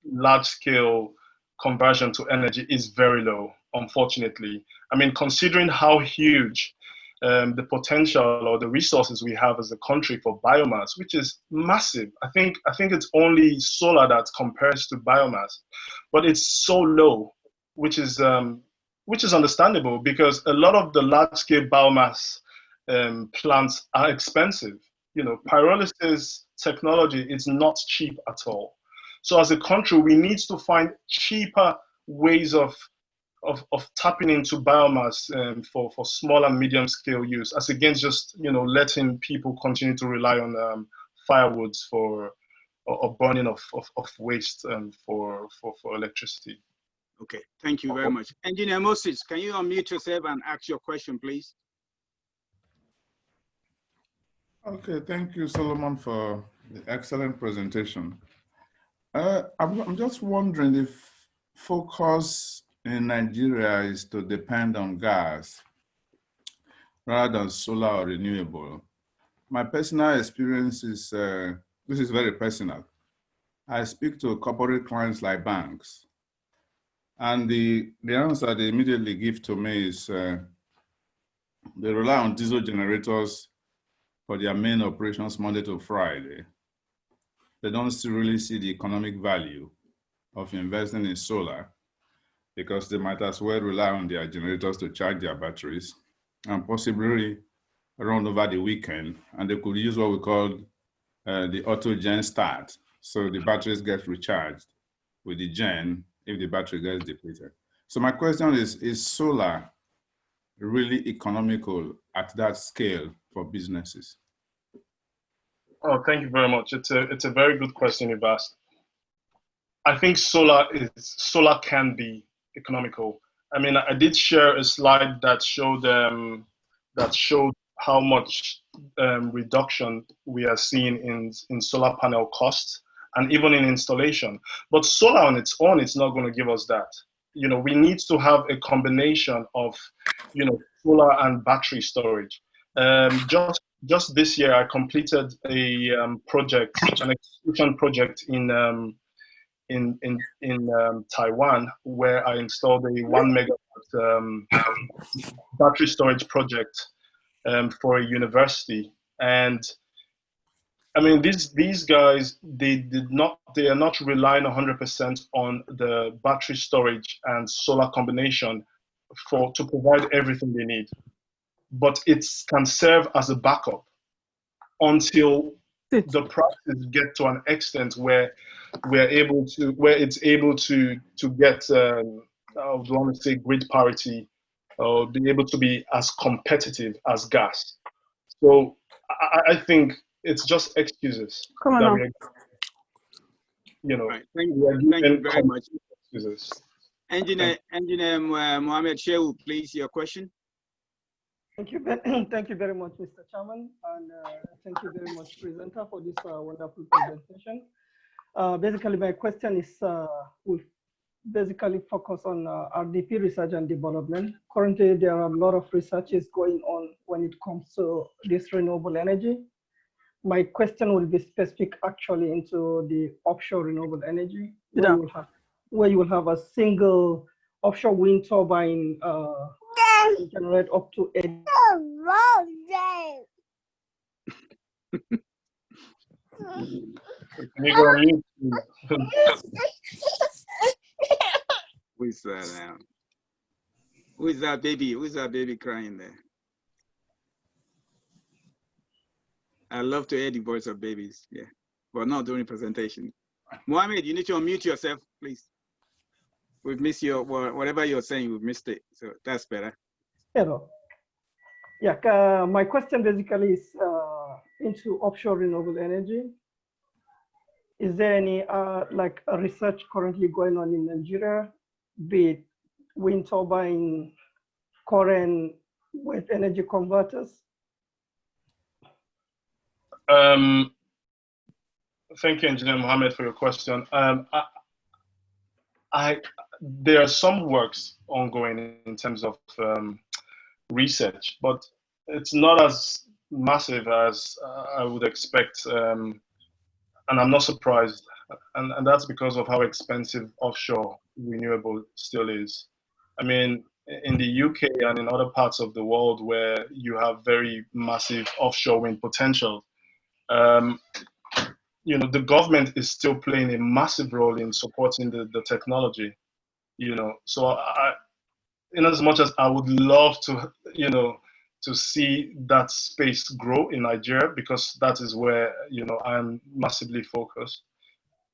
large scale conversion to energy is very low, unfortunately. I mean, considering how huge the potential or the resources we have as a country for biomass, which is massive. I think it's only solar that compares to biomass, but it's so low, which is understandable because a lot of the large scale biomass plants are expensive. You know, pyrolysis technology is not cheap at all. So as a country, we need to find cheaper ways of tapping into biomass for small and medium scale use, as against just, you know, letting people continue to rely on firewoods or burning of waste for electricity. Okay, thank you very much. Engineer Moses, can you unmute yourself and ask your question, please? Okay, thank you, Solomon, for the excellent presentation. I'm just wondering if focus in Nigeria is to depend on gas rather than solar or renewable. My personal experience is, this is very personal. I speak to corporate clients like banks, and the answer they immediately give to me is they rely on diesel generators for their main operations Monday to Friday. They don't really see the economic value of investing in solar because they might as well rely on their generators to charge their batteries and possibly run over the weekend. And they could use what we call the auto gen start. So the batteries get recharged with the gen if the battery gets depleted. So my question is solar really economical at that scale for businesses? Oh, thank you very much. It's a very good question you've asked. I think solar can be economical. I mean, I did share a slide that showed how much reduction we are seeing in solar panel costs and even in installation. But solar on its own, it's not going to give us that. You know, we need to have a combination of, you know, solar and battery storage. Just this year, I completed a project, an execution project in Taiwan, where I installed a 1 megawatt battery storage project for a university. And I mean, these guys, they are not relying 100% on the battery storage and solar combination to provide everything they need. But it can serve as a backup until the prices get to an extent where it's able to get I would want to say grid parity, or be able to be as competitive as gas. So I think it's just excuses. Come on now. You know, right. Thank you very much. Excuses. Engineer Mohammed Shehu, please, your question. Thank you very much, Mr. Chairman, and thank you very much, presenter, for this wonderful presentation. Basically, my question is will basically focus on RDP research and development. Currently, there are a lot of researches going on when it comes to this renewable energy. My question will be specific actually into the offshore renewable energy, where you will have a single offshore wind turbine generate up to 8. that now? Who is that baby? Who is that baby crying there? I love to hear the voice of babies. Yeah, but not during presentation. Mohammed, you need to unmute yourself, please. We've missed your whatever you're saying. We've missed it, so that's better. Hello. Yeah, my question basically is into offshore renewable energy. Is there any like research currently going on in Nigeria, be it wind turbine, current with energy converters? Thank you, Engineer Mohammed, for your question. There are some works ongoing in terms of research, but it's not as massive as I would expect, and I'm not surprised. And that's because of how expensive offshore renewable still is. I mean, in the UK and in other parts of the world where you have very massive offshore wind potential, you know, the government is still playing a massive role in supporting the technology, you know. So in as much as I would love to, you know, to see that space grow in Nigeria, because that is where, you know, I'm massively focused.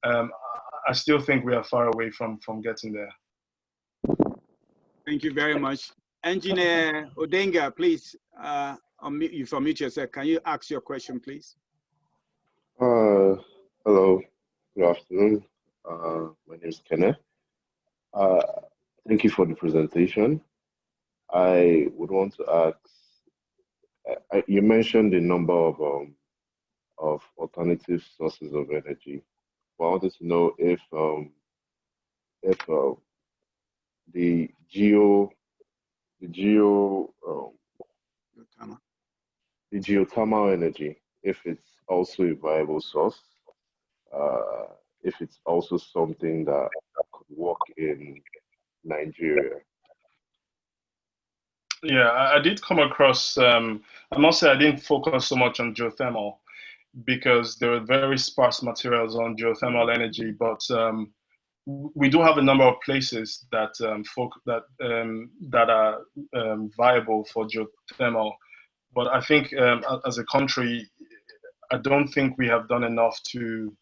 I still think we are far away from getting there. Thank you very much. Engineer Odenga, please unmute yourself. Can you ask your question, please? Hello, good afternoon. My name is Kenneth. Thank you for the presentation. I would want to ask, you mentioned the number of alternative sources of energy. But I wanted to know if the geothermal energy, if it's also a viable source, if it's also something that could work in Nigeria. Yeah, I did come across, I must say I didn't focus so much on geothermal because there were very sparse materials on geothermal energy, but we do have a number of places that that are viable for geothermal. But I think as a country, I don't think we have done enough to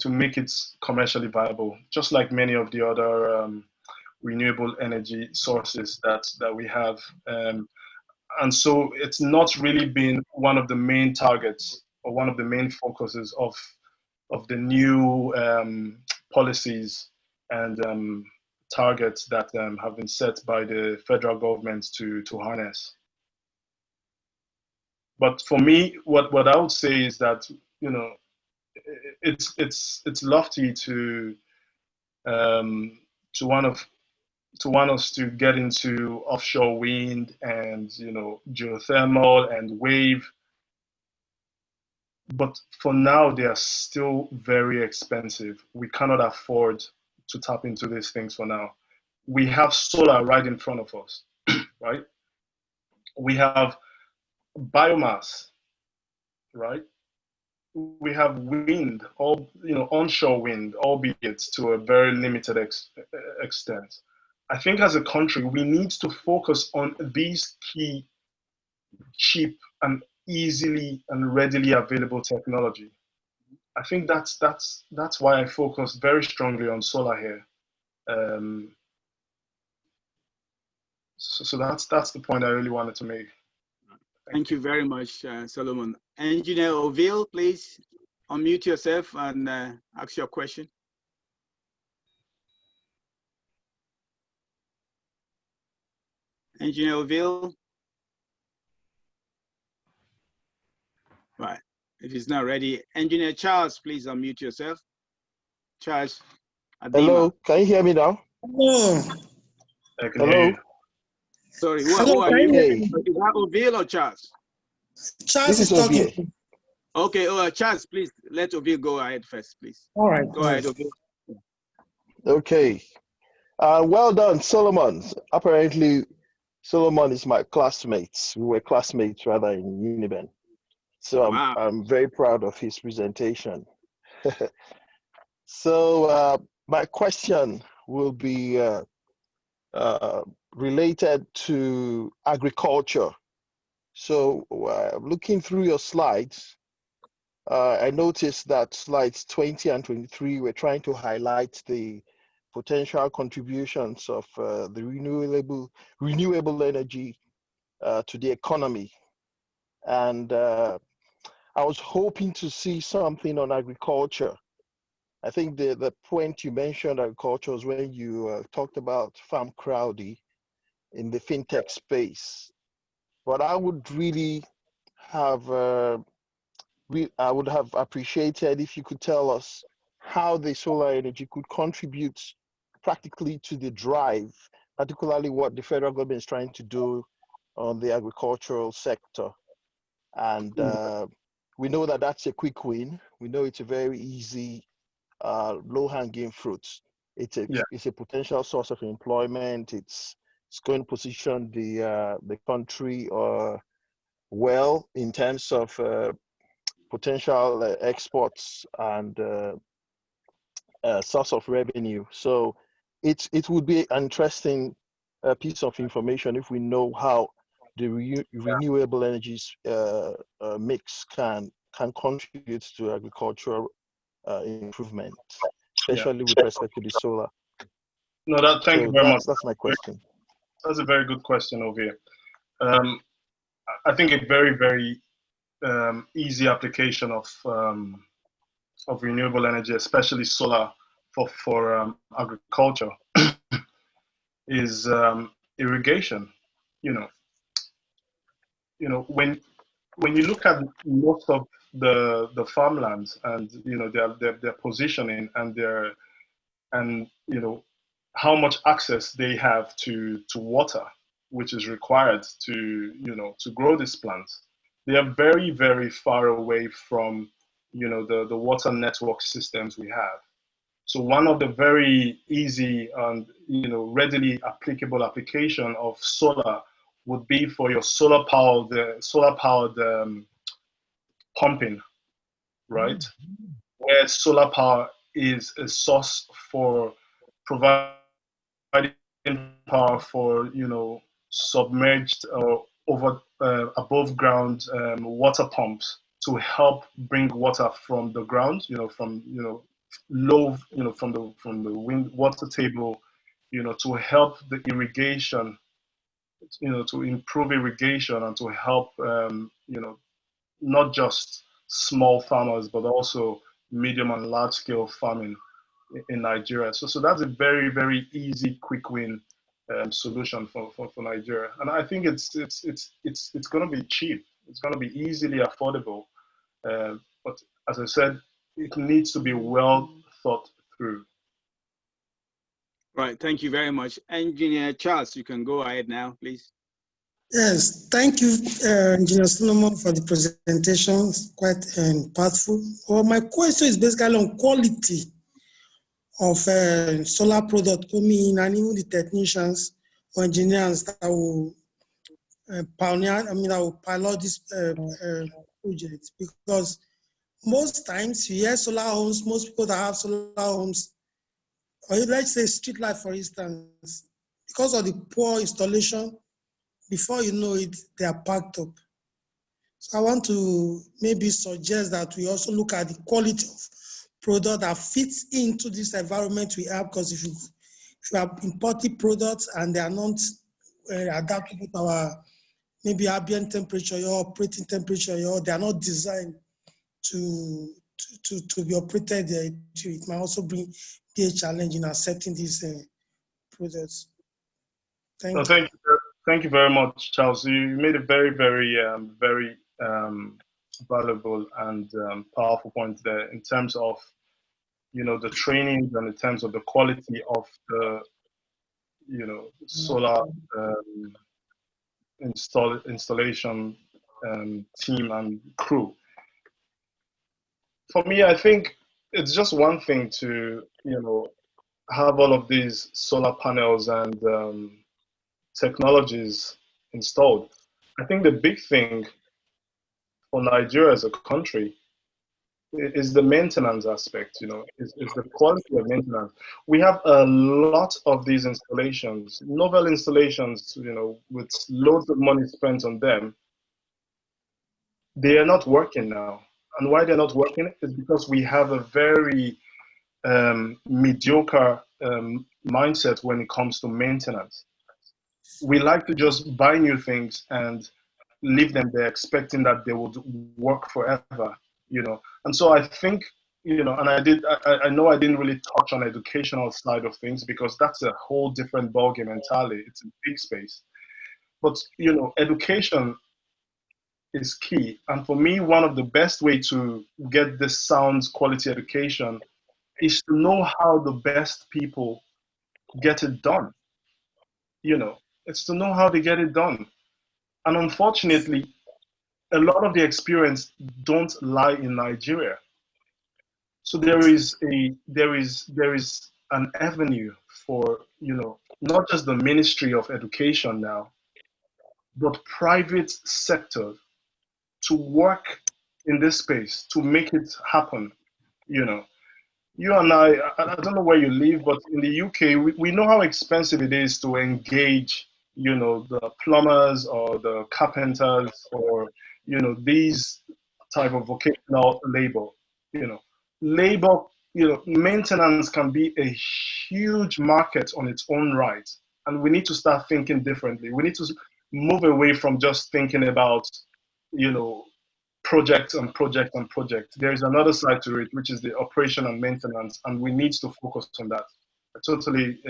make it commercially viable, just like many of the other renewable energy sources that we have. And so it's not really been one of the main targets or one of the main focuses of the new policies and targets that have been set by the federal government to harness. But for me, what I would say is that, you know, it's lofty to want us to get into offshore wind and, you know, geothermal and wave. But for now, they are still very expensive. We cannot afford to tap into these things for now. We have solar right in front of us, right? We have biomass, right? We have wind, all, you know, onshore wind, albeit to a very limited extent. I think as a country, we need to focus on these key, cheap, and easily and readily available technology. I think that's why I focus very strongly on solar here. So that's the point I really wanted to make. Thank you very much, Solomon. Engineer Oville, please unmute yourself and ask your question. Engineer Oville. Right. If he's not ready, Engineer Charles, please unmute yourself. Charles. Adima. Hello, can you hear me now? Hello. Hello. Sorry, who are you? Hey. Is that Oville or Charles? Charles is talking. Okay, Charles, please let Oville go ahead first, please. All right. Go ahead, Oville. Okay. Well done, Solomon. Apparently, Solomon is my classmate. We were classmates rather in Uniben. So wow. I'm very proud of his presentation. So my question will be related to agriculture. So looking through your slides, I noticed that slides 20 and 23 were trying to highlight the potential contributions of the renewable energy to the economy. And I was hoping to see something on agriculture. I think the point you mentioned agriculture was when you talked about farm crowdy in the fintech space. But I would really have I would have appreciated if you could tell us how the solar energy could contribute practically to the drive, particularly what the federal government is trying to do on the agricultural sector. And we know that that's a quick win. We know it's a very easy, low-hanging fruit. It's a potential source of employment. It's going to position the country well in terms of potential exports and source of revenue. So it would be an interesting piece of information if we know how the renewable energies mix can contribute to agricultural improvement, especially with respect to the solar. No, thank you very much. That's my question. That's a very good question over here. I think a very, very easy application of renewable energy, especially solar for agriculture, is irrigation. When you look at most of the farmlands and their positioning and how much access they have to water, which is required to grow these plants, they are very, very far away from the water network systems we have. So one of the very easy and readily applicable application of solar would be for your solar powered pumping, right? Where solar power is a source for providing power for submerged or above ground water pumps to help bring water from the ground, from low, from the wind water table, to help the irrigation, to improve irrigation and to help not just small farmers but also medium and large scale farming in Nigeria. So that's a very, very easy, quick win solution for Nigeria. And I think it's going to be cheap. It's going to be easily affordable. But as I said, it needs to be well thought through. Right. Thank you very much. Engineer Charles, you can go ahead now, please. Yes, thank you, Engineer Solomon, for the presentation. It's quite impactful. Well, my question is basically on quality of solar product coming in, and even the technicians or engineers that will that will pilot this project. Because most times you hear solar homes, most people that have solar homes, or let's say street light, for instance, because of the poor installation, before you know it, they are packed up. So I want to maybe suggest that we also look at the quality of product that fits into this environment we have, because if you have imported products and they are not adaptable to our maybe ambient temperature, your operating temperature, they are not designed to be operated, it might also be a challenge in accepting these products. Thank you. Thank you very much, Charles. You made a very, very, very valuable and powerful point there in terms of the trainings and in terms of the quality of the solar installation team and crew. For me, I think it's just one thing to have all of these solar panels and technologies installed. I think the big thing for Nigeria as a country is the maintenance aspect, is the quality of maintenance. We have a lot of these installations, novel installations, with loads of money spent on them. They are not working now. And why they're not working is because we have a very mediocre mindset when it comes to maintenance. We like to just buy new things and leave them there expecting that they would work forever, And so I think, and I know I didn't really touch on educational side of things because that's a whole different ballgame entirely. It's a big space. But, education is key. And for me, one of the best way to get this sound quality education is to know how the best people get it done. It's to know how they get it done. And unfortunately, a lot of the experience don't lie in Nigeria. So there is an avenue for, not just the Ministry of Education now, but private sector to work in this space to make it happen. You and I don't know where you live, but in the UK, we know how expensive it is to engage, the plumbers or the carpenters or, these type of vocational labor, labor, maintenance can be a huge market on its own right. And we need to start thinking differently. We need to move away from just thinking about, project and project and project. There is another side to it, which is the operation and maintenance, and we need to focus on that. I totally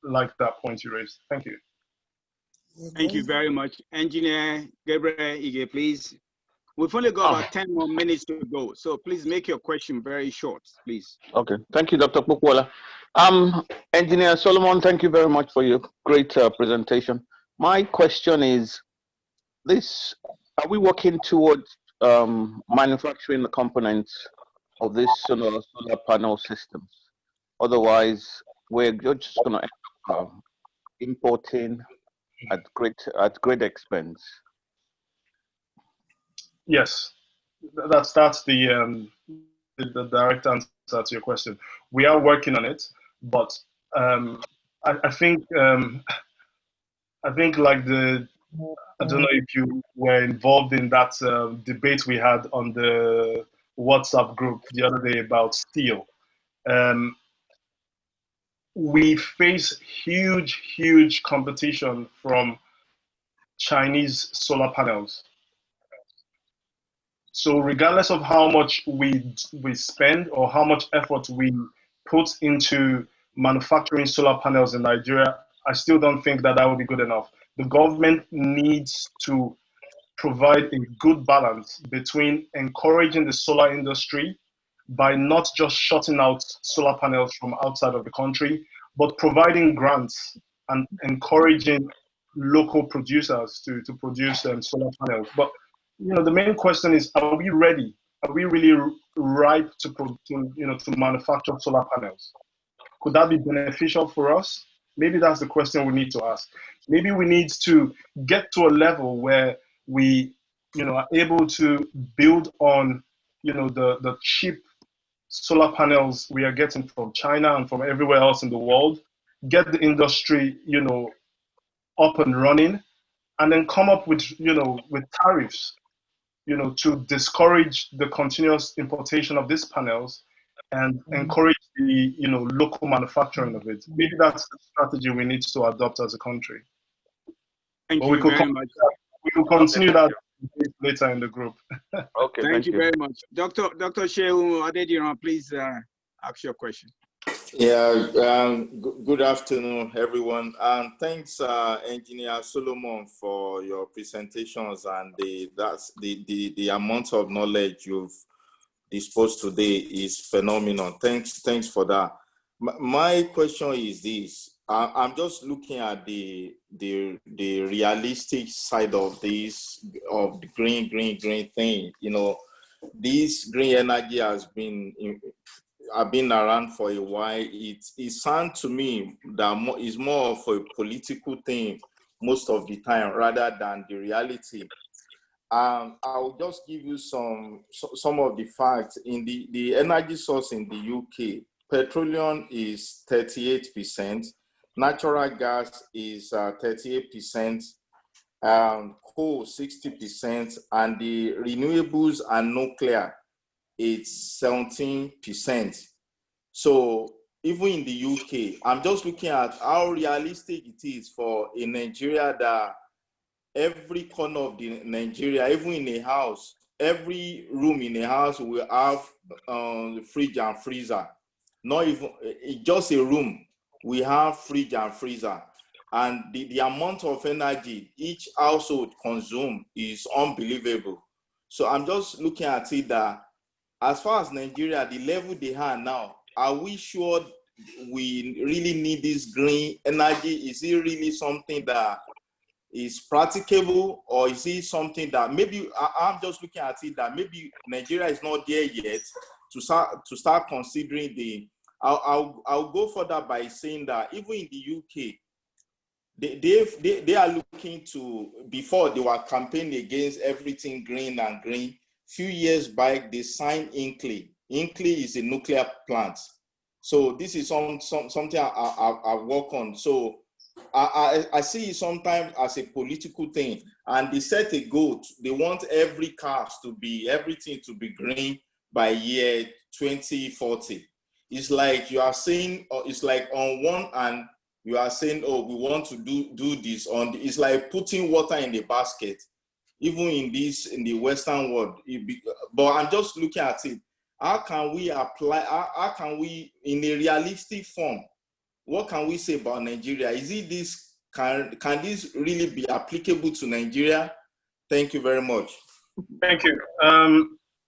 like that point you raised. Thank you. Thank you very much. Engineer Gabriel Ige, please. We've only got about 10 more minutes to go, so please make your question very short, please. Okay, thank you, Dr. Pukwola. Engineer Solomon, thank you very much for your great presentation. My question is this: are we working towards manufacturing the components of this solar panel systems? Otherwise, we're just going to end up importing at great expense. Yes, that's the direct answer to your question. We are working on it, but I think like I don't know if you were involved in that debate we had on the WhatsApp group the other day about steel. We face huge competition from Chinese solar panels. So regardless of how much we spend or how much effort we put into manufacturing solar panels in Nigeria, I still don't think that would be good enough. The government needs to provide a good balance between encouraging the solar industry by not just shutting out solar panels from outside of the country, but providing grants and encouraging local producers to produce solar panels. But the main question is: are we ready? Are we really ripe to manufacture solar panels? Could that be beneficial for us? Maybe that's the question we need to ask. Maybe we need to get to a level where we, are able to build on, the cheap solar panels we are getting from China and from everywhere else in the world, get the industry, up and running, and then come up with, with tariffs, to discourage the continuous importation of these panels and encourage the, local manufacturing of it. Maybe that's the strategy we need to adopt as a country. Thank you very much. We will continue that later in the group. Okay, thank you very much. Dr. Shehu Adediran, please ask your question. Yeah, good afternoon, everyone. And thanks, Engineer Solomon, for your presentations and the amount of knowledge you've disposed today is phenomenal. Thanks for that. My question is this: I'm just looking at the realistic side of this, of the green thing. This green energy has been around for a while. It sounds to me that it's more of a political thing most of the time rather than the reality. I'll just give you some of the facts. In the energy source in the UK, petroleum is 38%, natural gas is 38%, coal 60%, and the renewables and nuclear it's 17%. So even in the UK, I'm just looking at how realistic it is for a Nigeria that every corner of the Nigeria, even in a house, every room in a house will have fridge and freezer. Not even just a room, we have fridge and freezer. And the amount of energy each household consumes is unbelievable. So I'm just looking at it that as far as Nigeria, the level they are now, are we sure we really need this green energy? Is it really something that is practicable, or is it something that maybe I'm just looking at it that maybe Nigeria is not there yet to start considering the? I'll go further by saying that even in the UK, they are looking to, before they were campaigning against everything green and green. Few years back, they signed Engr. Engr is a nuclear plant. So this is something I work on. So I see it sometimes as a political thing, and they set a goal. They want everything to be green by year 2040. It's like you are saying, it's like on one hand, you are saying, oh, we want to do this. It's like putting water in the basket, even in the Western world. But I'm just looking at it. How can we apply? How can we, in a realistic form, what can we say about Nigeria? Is it this? Can this really be applicable to Nigeria? Thank you very much. Thank you.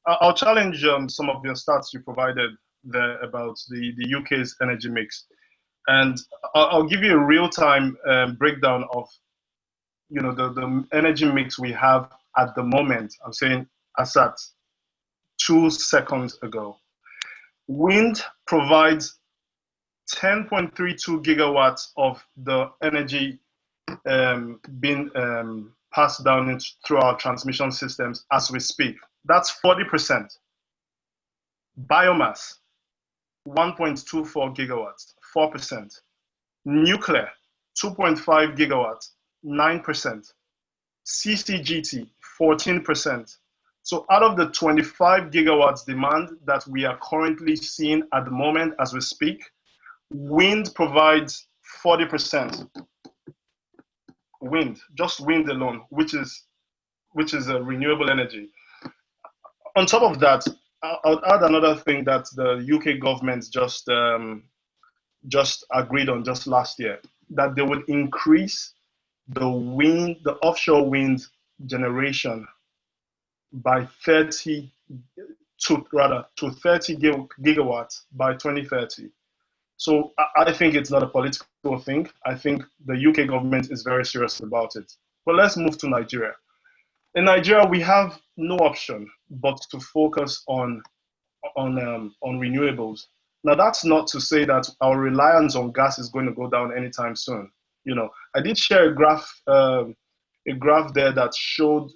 I'll challenge some of your stats you provided there about the UK's energy mix. And I'll give you a real-time breakdown of, the energy mix we have at the moment. I'm saying as at 2 seconds ago. Wind provides 10.32 gigawatts of the energy being passed down through our transmission systems as we speak. That's 40%. Biomass, 1.24 gigawatts, 4%. Nuclear, 2.5 gigawatts, 9%. CCGT, 14%. So out of the 25 gigawatts demand that we are currently seeing at the moment as we speak, wind provides 40%. Wind, just wind alone, which is a renewable energy. On top of that, I'll add another thing that the UK government just agreed on just last year, that they would increase the offshore wind generation by 30 gigawatts by 2030. So I think it's not a political thing. I think the UK government is very serious about it. But let's move to Nigeria. In Nigeria, we have no option but to focus on renewables. Now, that's not to say that our reliance on gas is going to go down anytime soon. I did share a graph there that showed,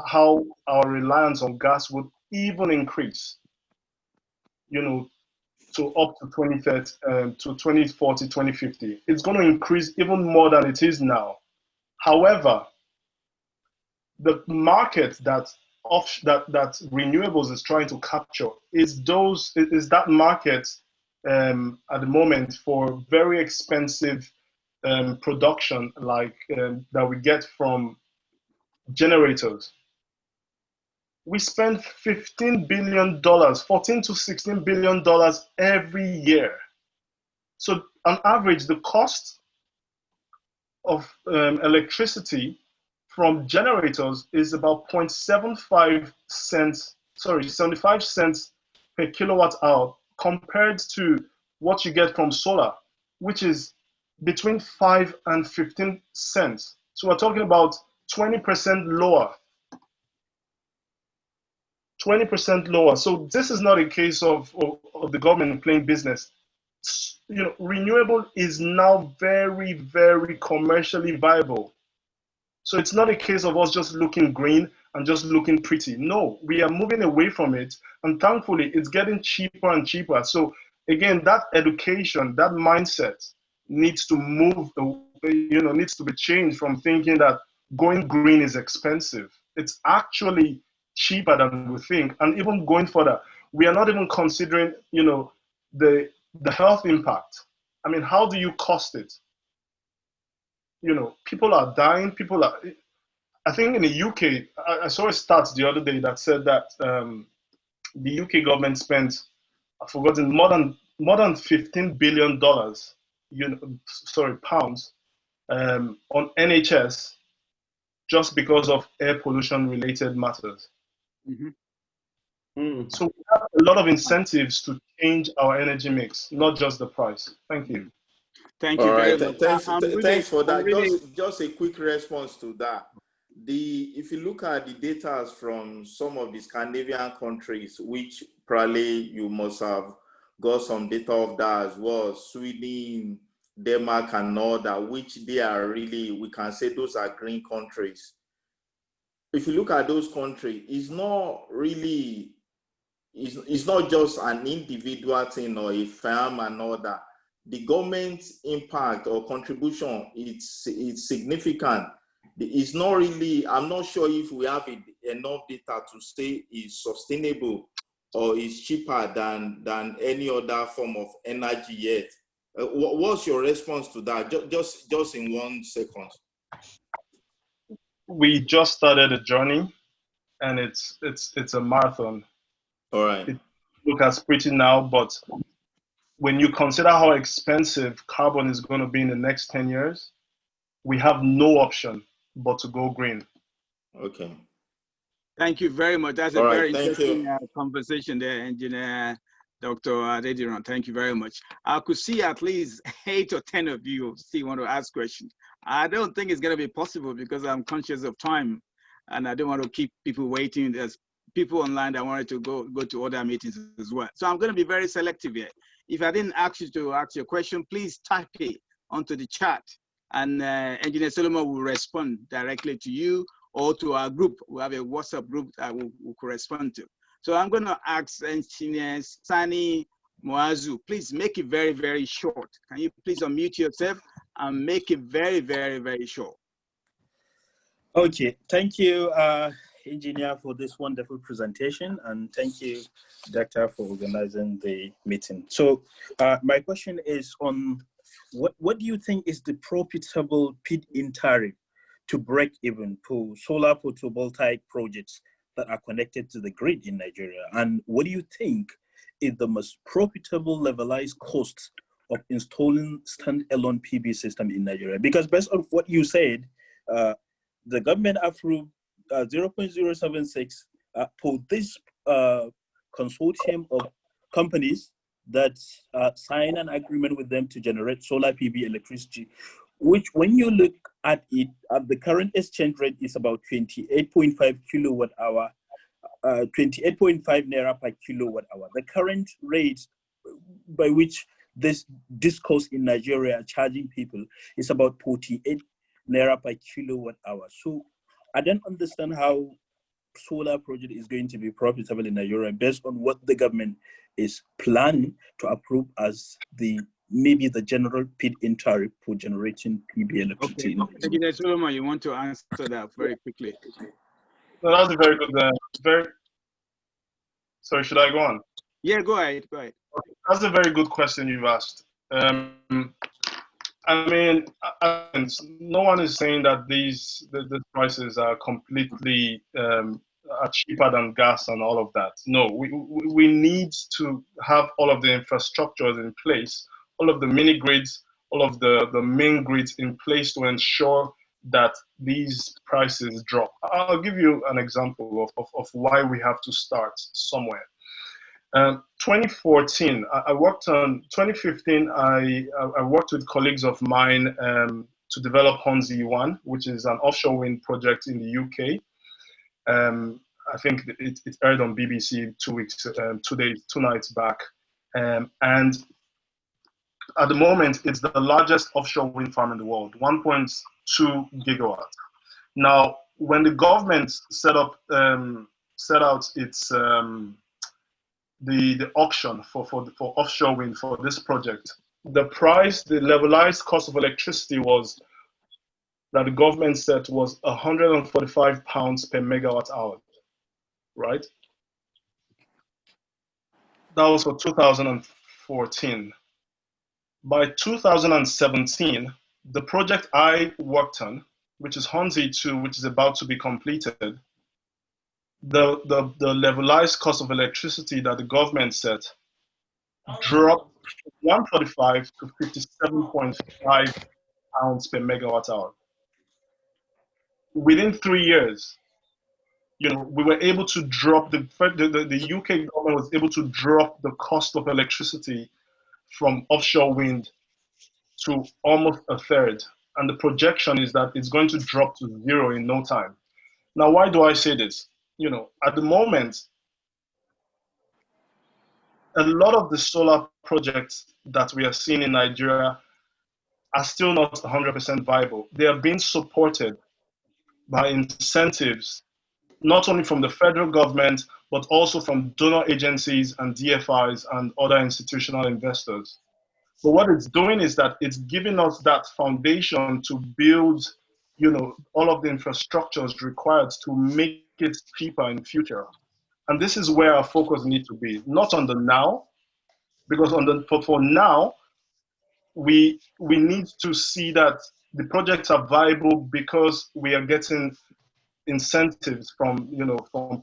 how our reliance on gas would even increase, to up to 2030, to 2040, 2050. It's going to increase even more than it is now. However, the market that renewables is trying to capture is that market at the moment for very expensive production like that we get from generators. We spend $15 billion, $14 to $16 billion every year. So on average, the cost of electricity from generators is about 75 cents per kilowatt hour, compared to what you get from solar, which is between 5 and 15 cents. So we're talking about 20% lower. 20% lower. So this is not a case of the government playing business. Renewable is now very, very commercially viable. So it's not a case of us just looking green and just looking pretty. No, we are moving away from it, and thankfully it's getting cheaper and cheaper. So again, that education, that mindset needs to move, needs to be changed from thinking that going green is expensive. It's actually cheaper than we think. And even going further, we are not even considering, the health impact. I mean, how do you cost it? People are dying. I think in the UK, I saw a stat the other day that said that the UK government spent, I've forgotten, more than $15 billion, pounds, on NHS just because of air pollution related matters. So we have a lot of incentives to change our energy mix, not just the price. Thank you. Thank you very much. Thanks for that. Just a quick response to that. If you look at the data from some of the Scandinavian countries, which probably you must have got some data of that as well, Sweden, Denmark, and all that, which they are really, we can say those are green countries. If you look at those countries, it's not really, it's not just an individual thing or a firm and all that. The government's impact or contribution, it's significant. It's not really, I'm not sure if we have enough data to say it's sustainable or it's cheaper than any other form of energy yet. What's your response to that? Just in 1 second. We just started a journey, and it's a marathon. All right. It looks pretty now, but when you consider how expensive carbon is going to be in the next 10 years, we have no option but to go green. Okay. Thank you very much. That's a very interesting conversation there, Engineer Dr. Adediran. Thank you very much. I could see at least 8 or 10 of you still want to ask questions. I don't think it's going to be possible because I'm conscious of time, and I don't want to keep people waiting. There's people online that wanted to go to other meetings as well. So I'm going to be very selective here. If I didn't ask you to ask your question, please type it onto the chat, and Engineer Solomon will respond directly to you or to our group. We have a WhatsApp group that we'll correspond to. So I'm going to ask Engineer Sani Moazu, please make it very, very short. Can you please unmute yourself and make it very, very, very short? Okay, thank you, Engineer, for this wonderful presentation, and thank you, Doctor, for organizing the meeting. So my question is on what do you think is the profitable feed-in tariff to break even for solar photovoltaic projects that are connected to the grid in Nigeria? And what do you think is the most profitable levelized cost of installing standalone PV system in Nigeria? Because based on what you said, the government approved 0.076 for this consortium of companies that sign an agreement with them to generate solar PV electricity, which when you look at it, at the current exchange rate is about 28.5 kilowatt hour, 28.5 naira per kilowatt hour. The current rate by which this cost in Nigeria are charging people is about 48 naira per kilowatt hour. So I don't understand how solar project is going to be profitable in Nigeria based on what the government is planning to approve as maybe the general feed-in tariff for generating PV electricity. Okay. Engineer Solomon, you want to answer that very quickly? No, that's a very good, sorry, should I go on? Yeah, go ahead. Okay, that's a very good question you've asked. I mean, no one is saying that the prices are completely are cheaper than gas and all of that. No, we need to have all of the infrastructures in place, all of the mini grids, all of the main grids in place to ensure that these prices drop. I'll give you an example of why we have to start somewhere. 2014, I worked on, 2015, I worked with colleagues of mine to develop Hornsey 1, which is an offshore wind project in the UK. I think it aired on BBC 2 nights back. And at the moment, it's the largest offshore wind farm in the world, 1.2 gigawatts. Now, when the government set out its the auction for offshore wind for this project, the levelized cost of electricity was that the government set was £145 per megawatt hour, right? That was for 2014. By 2017, the project I worked on, which is Hornsey 2, which is about to be completed, the levelized cost of electricity that the government set dropped from 145 to 57.5 pounds per megawatt hour. Within 3 years, we were able to drop the UK government was able to drop the cost of electricity from offshore wind to almost a third. And the projection is that it's going to drop to zero in no time. Now, why do I say this? At the moment, a lot of the solar projects that we are seeing in Nigeria are still not 100% viable. They are being supported by incentives, not only from the federal government, but also from donor agencies and DFIs and other institutional investors. But what it's doing is that it's giving us that foundation to build, all of the infrastructures required to make it cheaper in the future. And this is where our focus needs to be, not on the now, because for now, we need to see that the projects are viable because we are getting incentives from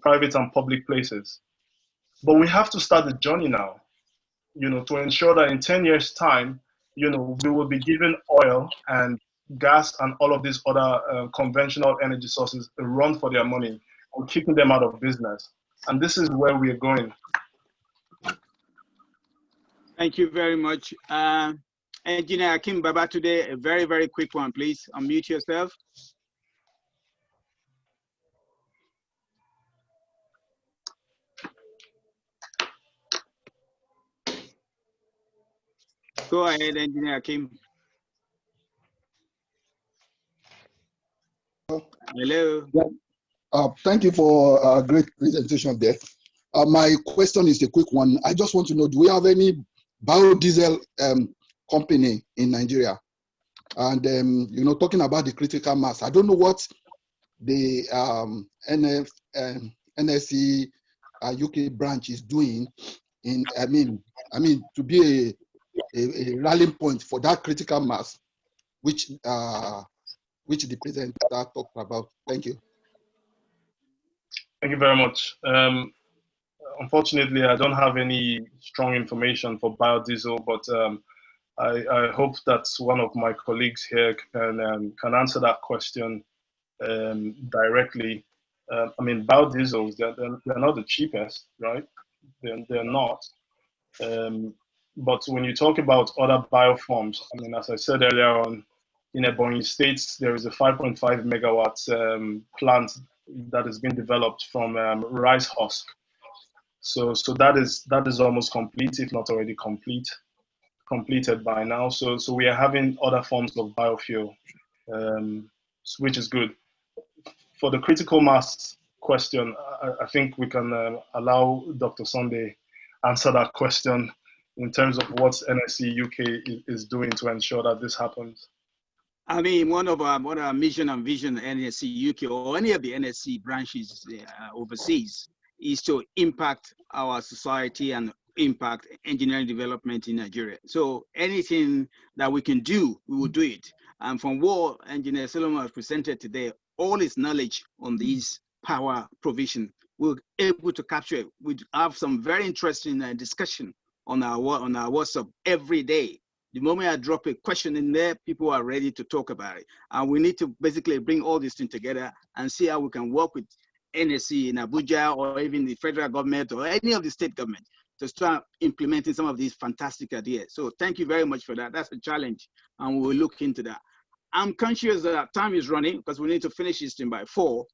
private and public places. But we have to start the journey now, to ensure that in 10 years' time, we will be given oil and gas and all of these other conventional energy sources a run for their money and keeping them out of business. And this is where we are going. Thank you very much. Engineer Akim Baba today, a very, very quick one, please. Unmute yourself. Go ahead, Engineer Akim. Hello. Yeah. Thank you for a great presentation there. My question is a quick one. I just want to know, do we have any biodiesel company in Nigeria? And, talking about the critical mass, I don't know what the NSE UK branch is doing to be a rallying point for that critical mass, which the presenter talked about. Thank you. Thank you very much. Unfortunately, I don't have any strong information for biodiesel, but I hope that one of my colleagues here can answer that question directly. Biodiesels, they're not the cheapest, right? They're not. But when you talk about other bioforms, as I said earlier on, in Ebonyi State, there is a 5.5 megawatt plant that has been developed from rice husk. So that is almost complete, if not already completed by now. So we are having other forms of biofuel, which is good. For the critical mass question, I think we can allow Dr. Sunday answer that question in terms of what NSE UK is doing to ensure that this happens. One of our mission and vision, NSE UK or any of the NSE branches overseas, is to impact our society and impact engineering development in Nigeria. So anything that we can do, we will do it. And from what Engineer Solomon has presented today, all his knowledge on these power provision, we're able to capture it. We have some very interesting discussion on our WhatsApp every day. The moment I drop a question in there, people are ready to talk about it. And we need to basically bring all these things together and see how we can work with NSE in Abuja or even the federal government or any of the state government to start implementing some of these fantastic ideas. So thank you very much for that. That's a challenge, and we'll look into that. I'm conscious that time is running because we need to finish this thing by 4.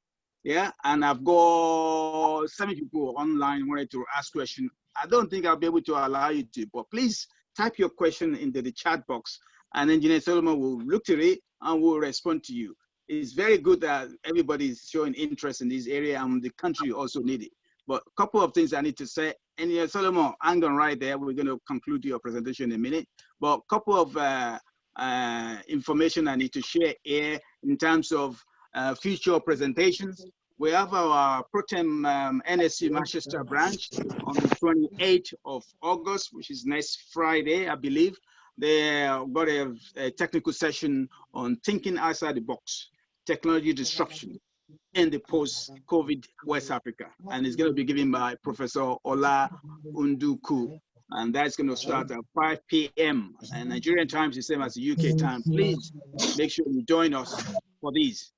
Yeah, and I've got 7 people online wanting to ask questions. I don't think I'll be able to allow you to, but please type your question into the chat box, and Engineer Solomon will look at it and will respond to you. it's very good that everybody is showing interest in this area, and the country also need it. But a couple of things I need to say. And Solomon, hang on right there. We're going to conclude your presentation in a minute. But a couple of information I need to share here in terms of future presentations. We have our Pro-Tem NSE Manchester branch on the 28th of August, which is next Friday, I believe. They got a technical session on thinking outside the box, technology disruption in the post-COVID West Africa. And it's going to be given by Professor Ola Unduku. And that's going to start at 5 p.m. And Nigerian time is the same as the UK time. Please make sure you join us for these.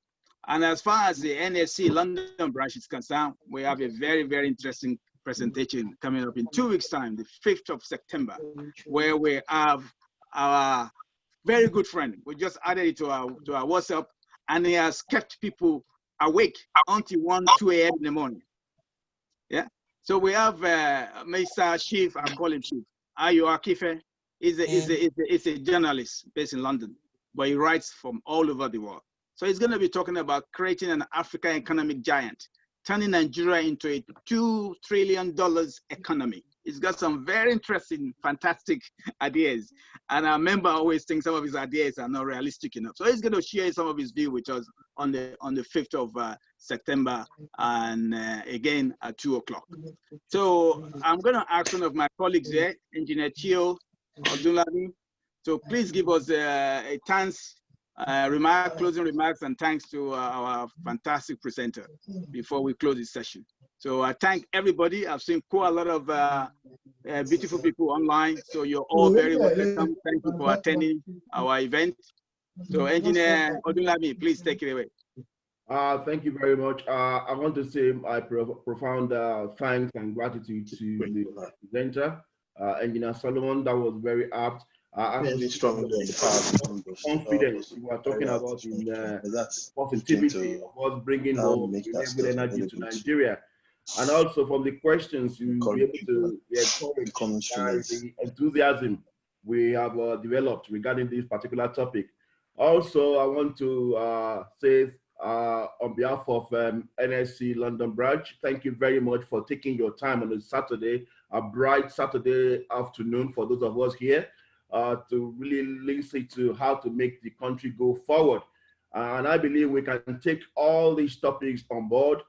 And as far as the NSE London branch is concerned, we have a very, very interesting presentation coming up in 2 weeks' time, the 5th of September, where we have our very good friend. We just added it to our WhatsApp, and he has kept people awake until 1, 2 a.m. in the morning. Yeah. So we have Mr. Chief, I call him Chief, Ayo Akife. He's a journalist based in London, but he writes from all over the world. So he's going to be talking about creating an African economic giant, turning Nigeria into a $2 trillion economy. He's got some very interesting, fantastic ideas. And I remember always think some of his ideas are not realistic enough. So he's going to share some of his view with us on the 5th of September, and again at 2 o'clock. So I'm going to ask one of my colleagues here, Engineer Chio Odunlami. So please give us a chance. Closing remarks, and thanks to our fantastic presenter before we close this session. So I thank everybody. I've seen quite a lot of beautiful people online. So you're all very welcome. Thank you for attending our event. So Engineer Odunlami, please take it away. Thank you very much. I want to say my profound thanks and gratitude to the presenter, Engineer Solomon. That was very apt. Really strongly on the power confidence you are talking about in positivity of us bringing home renewable energy to Nigeria, and also from the questions you will be able to be encouraged by the enthusiasm we have developed regarding this particular topic. Also, I want to say on behalf of NSE London branch, thank you very much for taking your time on a Saturday, a bright Saturday afternoon for those of us here. To really listen to how to make the country go forward. And I believe we can take all these topics on board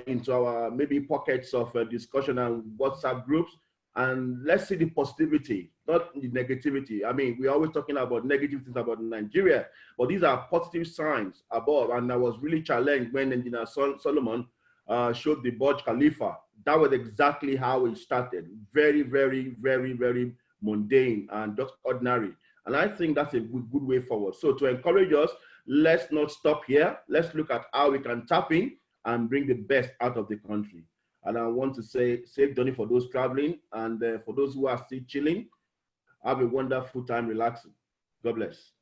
into our maybe pockets of discussion and WhatsApp groups. And let's see the positivity, not the negativity. I mean, we're always talking about negative things about Nigeria, but these are positive signs above. And I was really challenged when Engineer Solomon showed the Burj Khalifa. That was exactly how it started. Very, very, very, very mundane and just ordinary. And I think that's a good way forward. So to encourage us, let's not stop here. Let's look at how we can tap in and bring the best out of the country. And I want to say, safe journey for those traveling, and for those who are still chilling, have a wonderful time relaxing. God bless.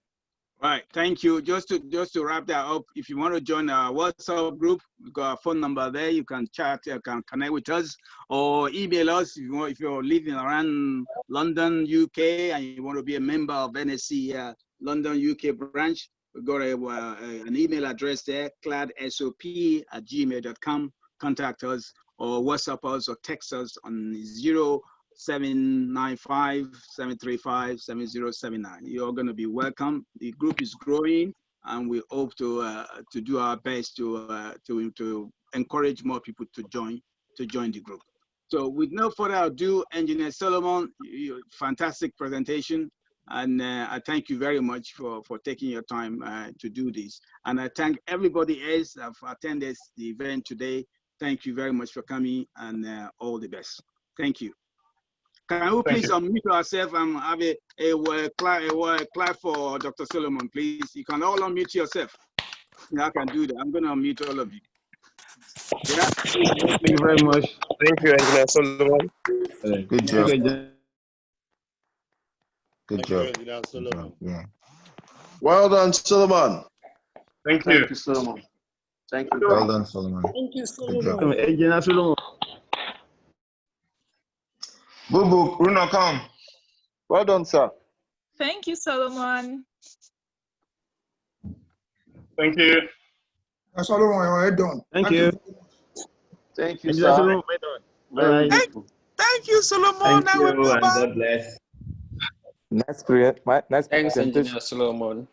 Right, thank you. Just to wrap that up, if you want to join our WhatsApp group, we've got our phone number there. You can chat, you can connect with us, or email us if you want. If you're living around London, UK, and you want to be a member of NSE London, UK branch, we've got an email address there, cladsop@gmail.com. Contact us or WhatsApp us or text us on 0795-735-7079. You're going to be welcome. The group is growing, and we hope to do our best to encourage more people to join the group. So with no further ado, Engineer Solomon, fantastic presentation, and I thank you very much for taking your time to do this. And I thank everybody else that have attended the event today. Thank you very much for coming, and all the best. Thank you. Can we please unmute ourselves and have a clap for Dr. Solomon, please? You can all unmute yourself. Yeah, I can do that. I'm going to unmute all of you. Yeah. Thank you very much. Thank you, Engineer Solomon. Good job. Good job. Yeah. Well done, Solomon. Thank you. Thank you, Solomon. Thank you. Well done, Solomon. Thank you, Good job. Solomon. Engineer Solomon. Bubu, Bruno, come. Well done, sir. Thank you, Solomon. Thank you. Solomon, well done. Thank you. Thank you, Engineer sir. Solomon, well done. Very Bye. useful. Thank you, Solomon. Thank you, and Aiwerioba. God bless. Nice Thanks, presentation. Engineer Solomon.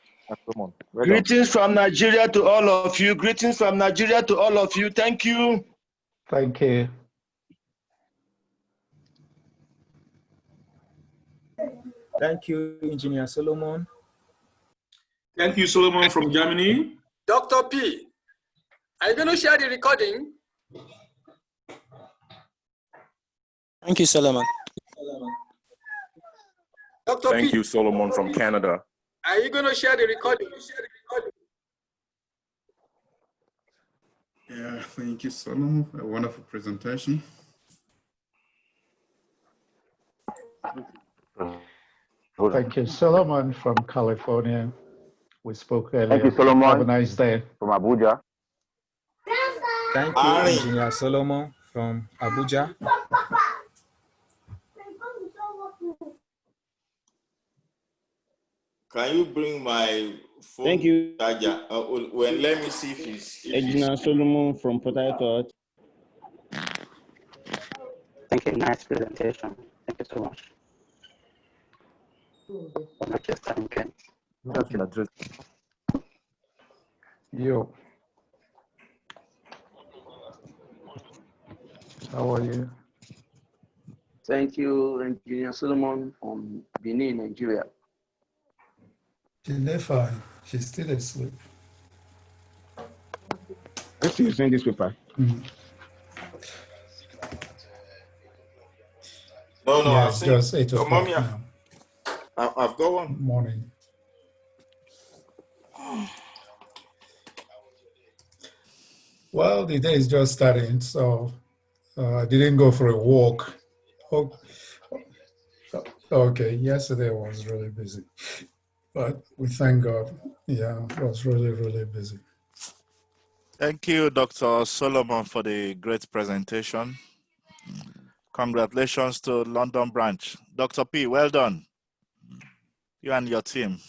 Well done. Greetings from Nigeria to all of you. Greetings from Nigeria to all of you. Thank you. Thank you. Thank you, Engineer Solomon. Thank you, Solomon from Germany. Dr. P, are you going to share the recording? Thank you, Solomon. Dr. Thank P, you, Solomon from Canada. are you going to share the recording? Yeah, thank you, Solomon. A wonderful presentation. Thank you, Solomon from California. We spoke earlier. Thank you, Solomon. Have a nice day. From Abuja. Thank you, Engineer Solomon from Abuja. Can you bring my phone Thank you. charger? Well, let me see if it's... Engineer Solomon from Port Harcourt. Thank you. Nice presentation. Thank you so much. You. How are you? Thank you, Engineer Solomon from Benin, Nigeria. She's fine. She's still asleep. Let's see this paper. No, Yeah, I've it's seen... just 8 o'clock Mommy, now. I've got one. Morning. Well, the day is just starting, so I didn't go for a walk. Oh, okay, yesterday was really busy, but we thank God. Yeah, it was really, really busy. Thank you, Dr. Solomon, for the great presentation. Congratulations to London branch. Dr. P, well done. You and your team.